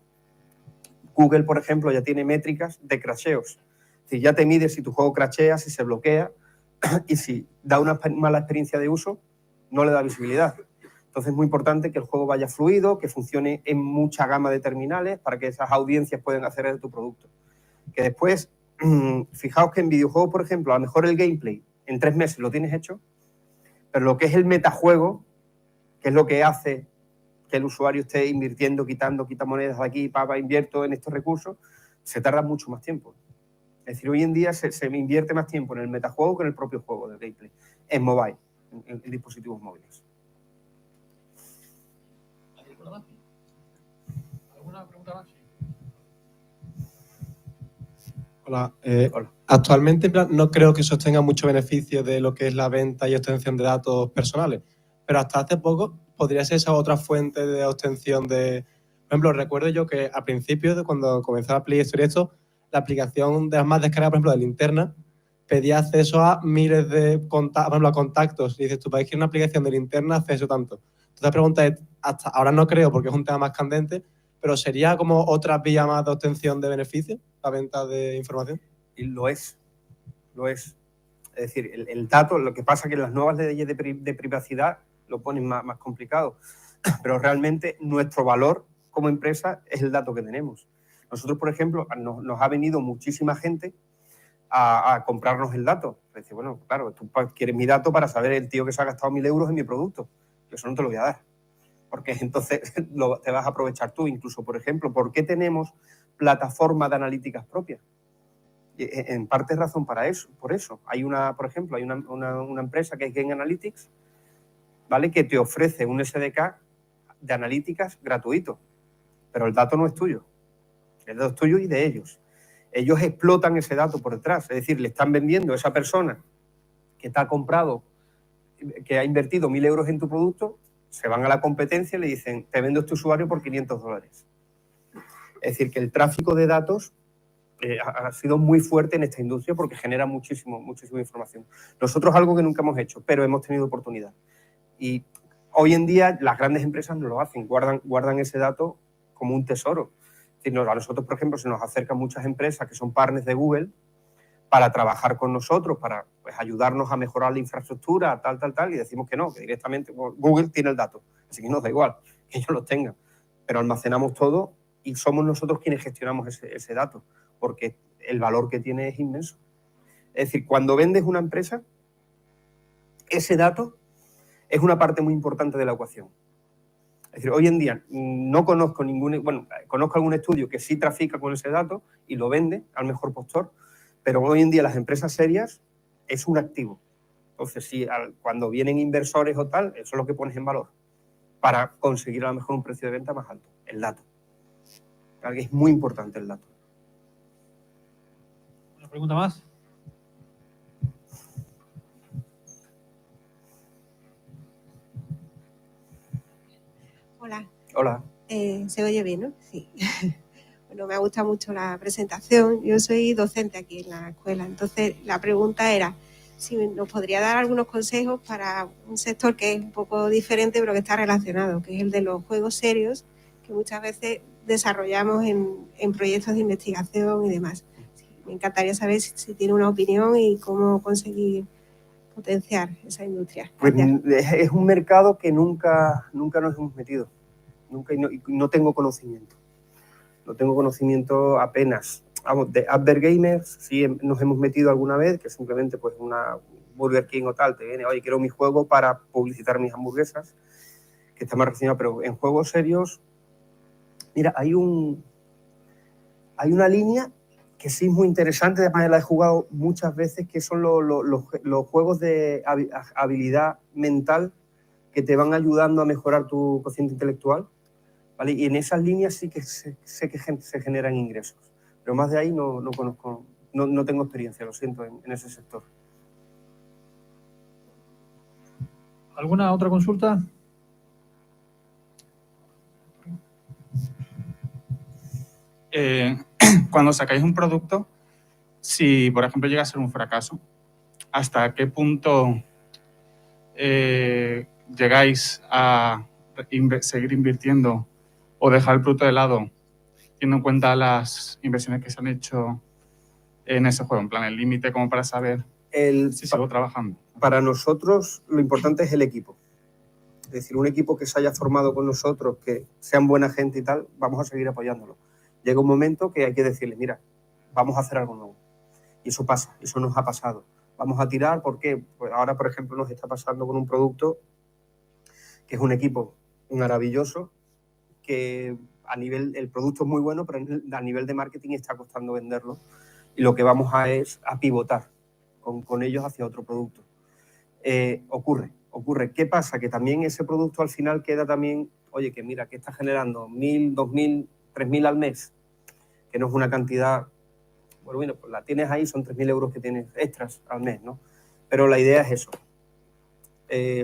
Google, por ejemplo, ya tiene métricas de crasheos. Es decir, ya te mide si tu juego crashea, si se bloquea, y si da una mala experiencia de uso, no le da visibilidad. Entonces es muy importante que el juego vaya fluido, que funcione en mucha gama de terminales para que esas audiencias puedan acceder a tu producto. Que después, fijaos que en videojuegos, por ejemplo, a lo mejor el gameplay en 3 meses lo tienes hecho, pero lo que es el metajuego, que es lo que hace que el usuario esté invirtiendo, quita monedas de aquí, invierto en estos recursos, se tarda mucho más tiempo. Es decir, hoy en día se invierte más tiempo en el metajuego que en el propio juego del gameplay, en mobile, en dispositivos móviles. ¿Alguna pregunta más? Hola. Actualmente no creo que sostenga mucho beneficio de lo que es la venta y obtención de datos personales, pero hasta hace poco podría ser esa otra fuente de obtención de... Por ejemplo, recuerdo yo que al principio, de cuando comenzaba a Play Store y esto, la aplicación de las más descargadas, por ejemplo, de Linterna, pedía acceso a miles de contactos. Y dices, tú para que una aplicación de Linterna acceso tanto. Entonces la pregunta es, hasta ahora no creo porque es un tema más candente, pero ¿sería como otra vía más de obtención de beneficios, la venta de información? Y lo es. Es decir, el dato, lo que pasa es que las nuevas leyes de privacidad lo ponen más complicado, pero realmente nuestro valor como empresa es el dato que tenemos. Nosotros, por ejemplo, nos ha venido muchísima gente a comprarnos el dato. Es decir, bueno, claro, tú quieres mi dato para saber el tío que se ha gastado 1.000 euros en mi producto. Yo eso no te lo voy a dar, porque entonces te vas a aprovechar tú. Incluso, por ejemplo, ¿por qué tenemos plataformas de analíticas propias? En parte es razón para eso, por eso. Por ejemplo, hay una empresa que es Game Analytics, ¿vale? Que te ofrece un SDK de analíticas gratuito, pero el dato no es tuyo. El dato es tuyo y de ellos. Ellos explotan ese dato por detrás, es decir, le están vendiendo a esa persona que te ha comprado, que ha invertido 1.000 euros en tu producto, se van a la competencia y le dicen, te vendo este usuario por $500. Es decir, que el tráfico de datos ha sido muy fuerte en esta industria porque genera muchísima información. Nosotros algo que nunca hemos hecho, pero hemos tenido oportunidad. Y hoy en día las grandes empresas no lo hacen, guardan ese dato como un tesoro. Es decir, a nosotros, por ejemplo, se nos acercan muchas empresas que son partners de Google para trabajar con nosotros, para pues, ayudarnos a mejorar la infraestructura, tal, y decimos que no, que directamente Google tiene el dato. Así que nos da igual que ellos lo tengan. Pero almacenamos todo y somos nosotros quienes gestionamos ese dato, porque el valor que tiene es inmenso. Es decir, cuando vendes una empresa, ese dato es una parte muy importante de la ecuación. Es decir, hoy en día no conozco conozco algún estudio que sí trafica con ese dato y lo vende al mejor postor, pero hoy en día las empresas serias es un activo. Entonces, cuando vienen inversores o tal, eso es lo que pones en valor para conseguir a lo mejor un precio de venta más alto, el dato. Es muy importante el dato. ¿Una pregunta más? Hola. Hola. ¿Se oye bien, no? Sí. Bueno, me ha gustado mucho la presentación. Yo soy docente aquí en la escuela. Entonces, la pregunta era si nos podría dar algunos consejos para un sector que es un poco diferente, pero que está relacionado, que es el de los juegos serios, que muchas veces desarrollamos en proyectos de investigación y demás. Sí, me encantaría saber si tiene una opinión y cómo conseguir potenciar esa industria. Pues es un mercado que nunca nos hemos metido. Nunca, y no tengo conocimiento. No tengo conocimiento apenas. Vamos, de Adver Gamers sí nos hemos metido alguna vez, que simplemente pues una Burger King o tal te viene, oye, quiero mi juego para publicitar mis hamburguesas, que está más relacionado, pero en juegos serios, mira, hay una línea que sí es muy interesante, además la he jugado muchas veces, que son los juegos de habilidad mental que te van ayudando a mejorar tu cociente intelectual, ¿vale? Y en esas líneas sí que sé que se generan ingresos, pero más de ahí no conozco no tengo experiencia, lo siento, en ese sector. ¿Alguna otra consulta? Cuando sacáis un producto, si por ejemplo llega a ser un fracaso, ¿hasta qué punto llegáis a seguir invirtiendo o dejar el producto de lado, teniendo en cuenta las inversiones que se han hecho en ese juego? En plan, el límite como para saber si sigo trabajando. Para nosotros lo importante es el equipo. Es decir, un equipo que se haya formado con nosotros, que sean buena gente y tal, vamos a seguir apoyándolo. Llega un momento que hay que decirle, mira, vamos a hacer algo nuevo. Y eso pasa, eso nos ha pasado. Vamos a tirar, ¿por qué? Pues ahora, por ejemplo, nos está pasando con un producto que es un equipo maravilloso, que el producto es muy bueno, pero a nivel de marketing está costando venderlo. Y lo que vamos es a pivotar con ellos hacia otro producto. Ocurre. ¿Qué pasa? Que también ese producto al final queda también, oye, que mira, que está generando 1.000, 2.000, 3.000 al mes, que no es una cantidad, bueno, pues la tienes ahí, son 3.000 euros que tienes extras al mes, ¿no? Pero la idea es eso.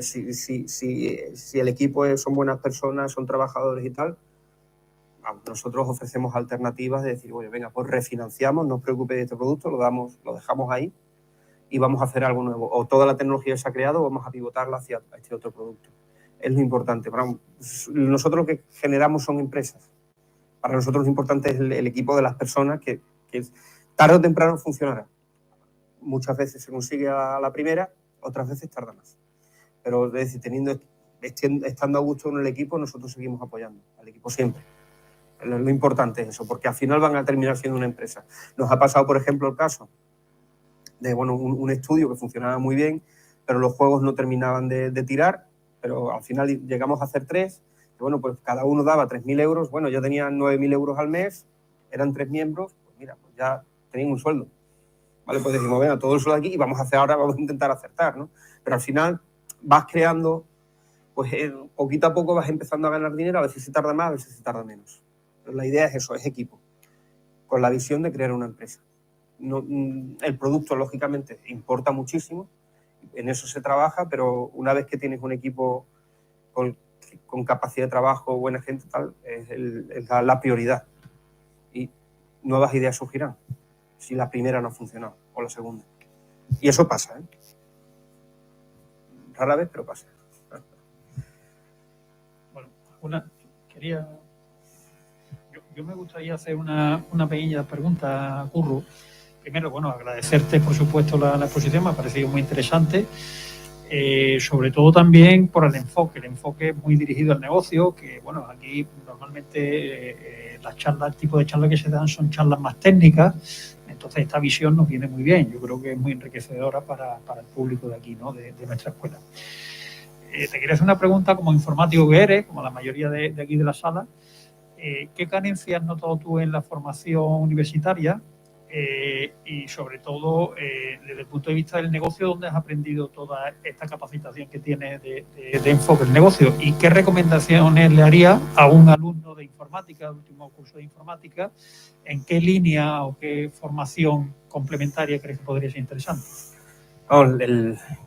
Si el equipo son buenas personas, son trabajadores y tal, nosotros ofrecemos alternativas de decir, oye, venga, pues refinanciamos, no os preocupéis de este producto, lo dejamos ahí y vamos a hacer algo nuevo. O toda la tecnología que se ha creado, vamos a pivotarla hacia este otro producto. Es lo importante. Nosotros lo que generamos son empresas. Para nosotros lo importante es el equipo de las personas que tarde o temprano funcionará. Muchas veces se consigue a la primera, otras veces tarda más. Pero es decir, estando a gusto en el equipo, nosotros seguimos apoyando al equipo siempre. Lo importante es eso, porque al final van a terminar siendo una empresa. Nos ha pasado, por ejemplo, el caso de un estudio que funcionaba muy bien, pero los juegos no terminaban de tirar, pero al final llegamos a hacer 3, y bueno, pues cada uno daba 3.000 euros, bueno, yo tenía 9.000 euros al mes, eran 3 miembros, pues mira, pues ya tenían un sueldo. Vale, pues decimos, venga, todo el sueldo aquí y vamos a intentar acertar, ¿no? Pero al final vas creando, pues poquito a poco vas empezando a ganar dinero, a veces se tarda más, a veces se tarda menos. Pero la idea es eso, es equipo, con la visión de crear una empresa. No, el producto, lógicamente, importa muchísimo, en eso se trabaja, pero una vez que tienes un equipo con capacidad de trabajo, buena gente, tal, es la prioridad. Y nuevas ideas surgirán, si la primera no ha funcionado, o la segunda. Y eso pasa, ¿eh? Rara vez, pero pasa. Bueno, yo me gustaría hacer una pequeña pregunta, Curro. Primero, bueno, agradecerte, por supuesto, la exposición, me ha parecido muy interesante, sobre todo también por el enfoque muy dirigido al negocio, que, bueno, aquí normalmente el tipo de charlas que se dan son charlas más técnicas, entonces esta visión nos viene muy bien, yo creo que es muy enriquecedora para el público de aquí, ¿no?, de nuestra escuela. Te quería hacer una pregunta como informático que eres, como la mayoría de aquí de la sala, ¿qué carencias has notado tú en la formación universitaria? Y sobre todo desde el punto de vista del negocio, ¿dónde has aprendido toda esta capacitación que tienes de enfoque del negocio? ¿Y qué recomendaciones le haría a un alumno de informática, último curso de informática? ¿En qué línea o qué formación complementaria crees que podría ser interesante?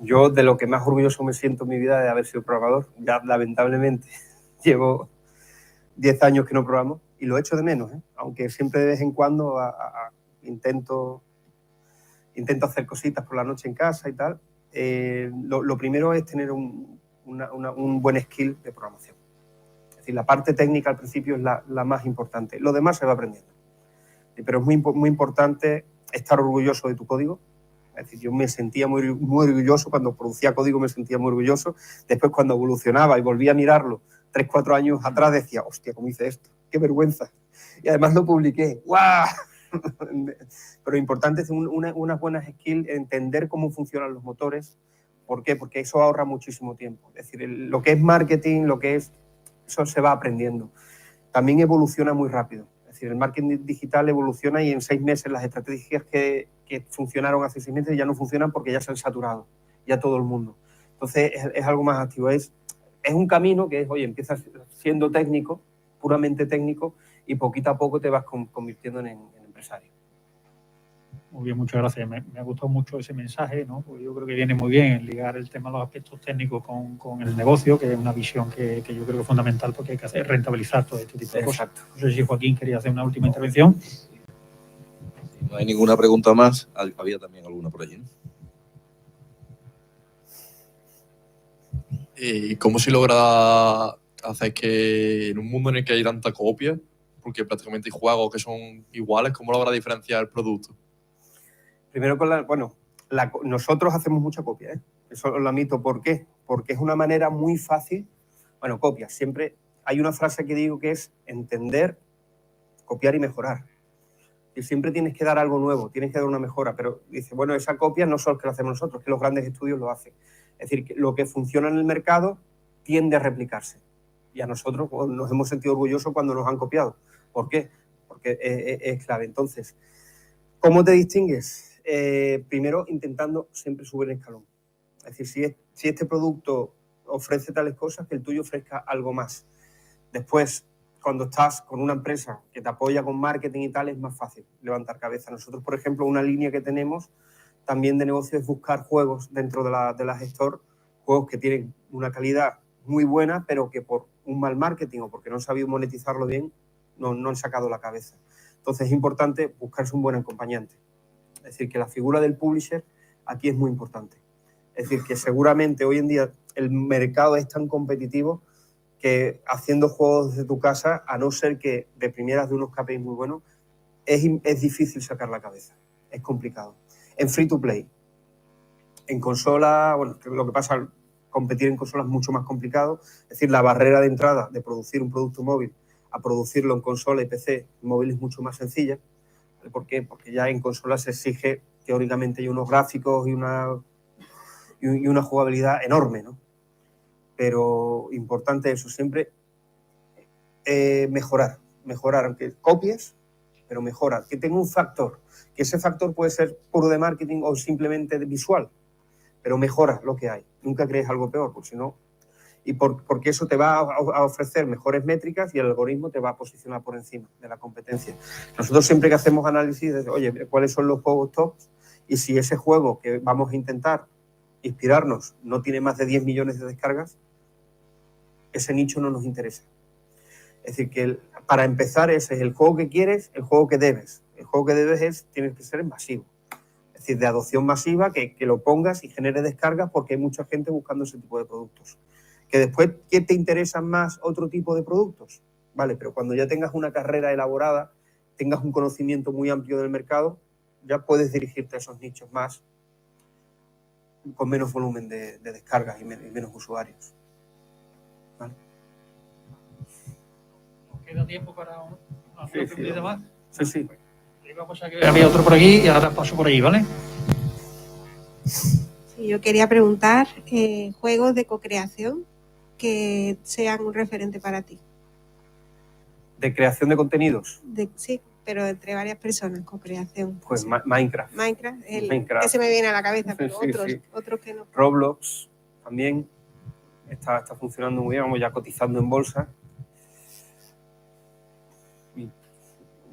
Yo de lo que más orgulloso me siento en mi vida es de haber sido programador. Ya lamentablemente llevo 10 años que no programo y lo echo de menos, ¿eh? Aunque siempre de vez en cuando intento hacer cositas por la noche en casa y tal. Lo primero es tener un buen skill de programación. Es decir, la parte técnica al principio es la más importante. Lo demás se va aprendiendo. Pero es muy importante estar orgulloso de tu código. Es decir, yo me sentía muy orgulloso cuando producía código, me sentía muy orgulloso. Después, cuando evolucionaba y volvía a mirarlo 3, 4 años atrás, decía, hostia, ¿cómo hice esto? ¡Qué vergüenza! Y además lo publiqué. ¡Guau! Pero importante es unas buenas skills, entender cómo funcionan los motores. ¿Por qué? Porque eso ahorra muchísimo tiempo. Es decir, lo que es marketing, eso se va aprendiendo. También evoluciona muy rápido. Es decir, el marketing digital evoluciona y en 6 meses las estrategias que funcionaron hace 6 meses ya no funcionan porque ya se han saturado, ya todo el mundo. Entonces es algo más activo. Es un camino que es, oye, empiezas siendo técnico, puramente técnico, y poquito a poco te vas convirtiendo en empresario. Muy bien, muchas gracias. Me ha gustado mucho ese mensaje, ¿no? Porque yo creo que viene muy bien en ligar el tema de los aspectos técnicos con el negocio, que es una visión que yo creo que es fundamental porque hay que hacer rentabilizar todo este tipo de cosas. No sé si Joaquín quería hacer una última intervención. Si no hay ninguna pregunta más, había también alguna por allí, ¿no? ¿Y cómo se logra hacer que en un mundo en el que hay tanta copia, porque prácticamente hay juegos que son iguales, cómo logra diferenciar el producto? Primero nosotros hacemos mucha copia, ¿eh? Eso lo admito. ¿Por qué? Porque es una manera muy fácil. Bueno, copia. Siempre hay una frase que digo que es entender, copiar y mejorar. Y siempre tienes que dar algo nuevo, tienes que dar una mejora, pero dice, bueno, esa copia no solo es que la hacemos nosotros, es que los grandes estudios lo hacen. Es decir, que lo que funciona en el mercado tiende a replicarse. Y a nosotros nos hemos sentido orgullosos cuando nos han copiado. ¿Por qué? Porque es clave. Entonces, ¿cómo te distingues? Primero, intentando siempre subir el escalón. Es decir, si este producto ofrece tales cosas, que el tuyo ofrezca algo más. Después, cuando estás con una empresa que te apoya con marketing y tal, es más fácil levantar cabeza. Nosotros, por ejemplo, una línea que tenemos también de negocio es buscar juegos dentro de la Store, juegos que tienen una calidad muy buena, pero que por un mal marketing o porque no han sabido monetizarlo bien, no han sacado la cabeza. Entonces es importante buscarse un buen acompañante. Es decir, que la figura del publisher aquí es muy importante. Es decir, que seguramente hoy en día el mercado es tan competitivo que haciendo juegos desde tu casa, a no ser que de primeras de unos KPIs muy buenos, es difícil sacar la cabeza. Es complicado. En free to play. En consola, bueno, lo que pasa, competir en consola es mucho más complicado. Es decir, la barrera de entrada de producir un producto móvil a producirlo en consola y PC, móvil es mucho más sencilla. ¿Por qué? Porque ya en consola se exige, teóricamente, hay unos gráficos y una jugabilidad enorme, ¿no? Pero importante eso, siempre mejorar, aunque copies, pero mejora, que tenga un factor, que ese factor puede ser puro de marketing o simplemente visual, pero mejora lo que hay, nunca crees algo peor, porque si no, porque eso te va a ofrecer mejores métricas y el algoritmo te va a posicionar por encima de la competencia. Nosotros siempre que hacemos análisis de, oye, ¿cuáles son los juegos tops? Y si ese juego que vamos a intentar inspirarnos no tiene más de 10 millones de descargas, ese nicho no nos interesa. Es decir, que para empezar ese es el juego que quieres, el juego que debes. El juego que debes tiene que ser masivo. Es decir, de adopción masiva, que lo pongas y genere descargas porque hay mucha gente buscando ese tipo de productos. Que después, ¿qué te interesan más otro tipo de productos? Vale, pero cuando ya tengas una carrera elaborada, tengas un conocimiento muy amplio del mercado, ya puedes dirigirte a esos nichos más con menos volumen de descargas y menos usuarios. ¿Vale? ¿Nos queda tiempo para una pregunta más? Sí. Vamos a que había otro por aquí y ahora paso por ahí, ¿vale? Sí, yo quería preguntar, juegos de co-creación que sean un referente para ti. ¿De creación de contenidos? Sí, pero entre varias personas, co-creación. Pues Minecraft. Minecraft, que se me viene a la cabeza, pero otros que no. Roblox también está funcionando muy bien, vamos ya cotizando en bolsa.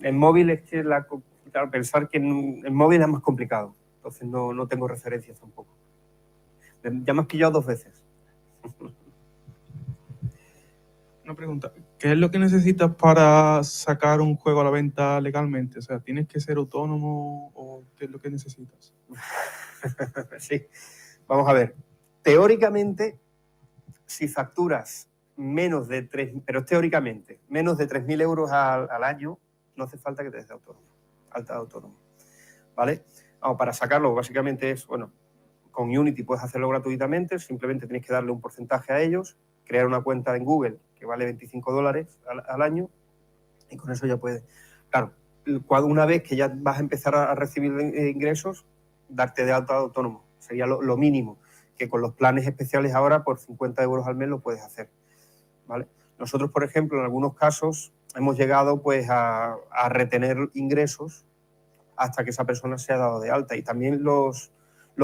En móvil es que pensar que en móvil es más complicado, entonces no tengo referencias tampoco. Ya me has pillado 2 veces. Una pregunta, ¿qué es lo que necesitas para sacar un juego a la venta legalmente? O sea, ¿tienes que ser autónomo o qué es lo que necesitas? Sí, vamos a ver. Teóricamente, si facturas menos de 3.000 euros al año, no hace falta que te des alta de autónomo, ¿vale? Vamos, para sacarlo, básicamente es, bueno, con Unity puedes hacerlo gratuitamente, simplemente tienes que darle un porcentaje a ellos, crear una cuenta en Google que vale $25 al año y con eso ya puedes. Claro, una vez que ya vas a empezar a recibir ingresos, darte de alta de autónomo, sería lo mínimo, que con los planes especiales ahora por 50 euros al mes lo puedes hacer, ¿vale? Nosotros, por ejemplo, en algunos casos hemos llegado pues a retener ingresos hasta que esa persona se ha dado de alta y también los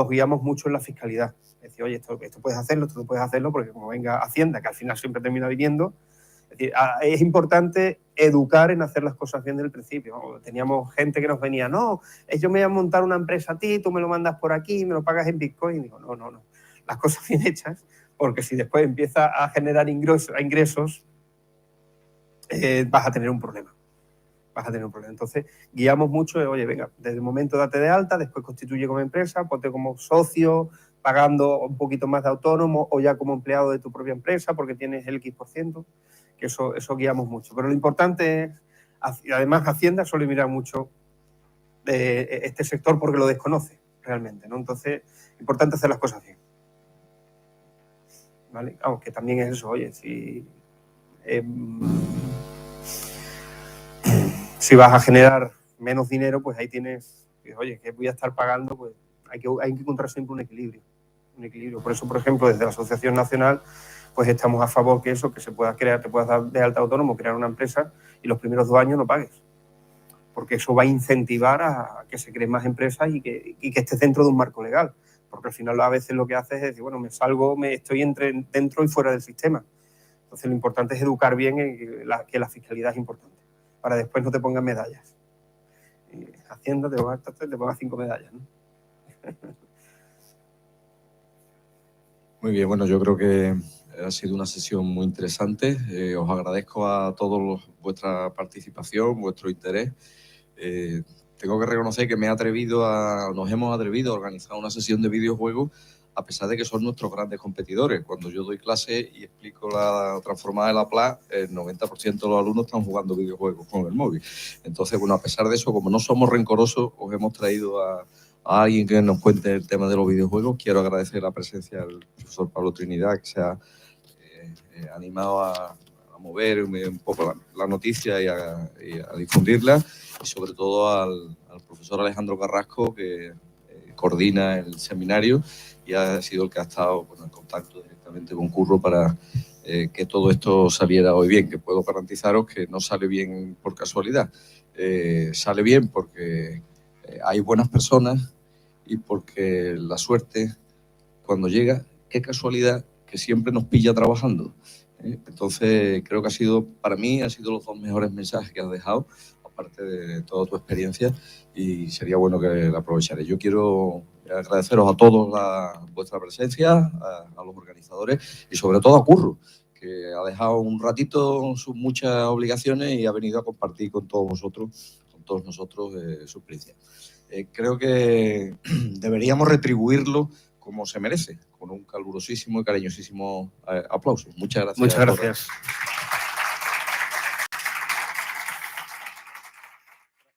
guiamos mucho en la fiscalidad. Es decir, oye, esto puedes hacerlo, esto no puedes hacerlo, porque como venga Hacienda, que al final siempre termina viniendo, es Es decir, es importante educar en hacer las cosas bien desde el principio. Teníamos gente que nos venía, no, yo me voy a montar una empresa a ti, tú me lo mandas por aquí, me lo pagas en Bitcoin. Y digo, no. Las cosas bien hechas, porque si después empieza a generar ingresos, vas a tener un problema. Entonces, guiamos mucho, oye, venga, desde el momento date de alta, después constituye como empresa, ponte como socio, pagando un poquito más de autónomo o ya como empleado de tu propia empresa porque tienes el X%, que eso guiamos mucho. Pero lo importante es, además Hacienda suele mirar mucho este sector porque lo desconoce realmente, ¿no? Entonces, importante hacer las cosas bien. ¿Vale? Aunque también es eso, oye, si vas a generar menos dinero, pues ahí tienes, oye, que voy a estar pagando, pues hay que encontrar siempre un equilibrio. Por eso, por ejemplo, desde la Asociación Nacional, pues estamos a favor que se pueda crear, te puedas dar de alta autónomo, crear una empresa y los primeros 2 años no pagues. Porque eso va a incentivar a que se creen más empresas y que estés dentro de un marco legal. Porque al final a veces lo que haces es decir, bueno, estoy dentro y fuera del sistema. Entonces lo importante es educar bien que la fiscalidad es importante, para después no te pongan medallas. Hacienda te ponga 5 medallas, ¿no? Muy bien, bueno, yo creo que ha sido una sesión muy interesante. Os agradezco a todos vuestra participación, vuestro interés. Tengo que reconocer que nos hemos atrevido a organizar una sesión de videojuegos a pesar de que son nuestros grandes competidores. Cuando yo doy clase y explico la transformada de Laplace, el 90% de los alumnos están jugando videojuegos con el móvil. Entonces, bueno, a pesar de eso, como no somos rencorosos, os hemos traído a alguien que nos cuente el tema de los videojuegos. Quiero agradecer la presencia del profesor Pablo Trinidad, que se ha animado a mover un poco la noticia y a difundirla, y sobre todo al profesor Alejandro Carrasco, que coordina el seminario y ha sido el que ha estado en contacto directamente con Curro para que todo esto saliera hoy bien, que puedo garantizaros que no sale bien por casualidad, sale bien porque hay buenas personas y porque la suerte, cuando llega, qué casualidad que siempre nos pilla trabajando. Entonces, creo que para mí, ha sido los 2 mejores mensajes que has dejado, aparte de toda tu experiencia, y sería bueno que la aprovecharais. Yo quiero agradeceros a todos vuestra presencia, a los organizadores y sobre todo a Curro, que ha dejado un ratito sus muchas obligaciones y ha venido a compartir con todos nosotros su experiencia. Creo que deberíamos retribuirlo como se merece, con un calurosísimo y cariñosísimo aplauso. Muchas gracias. Muchas gracias.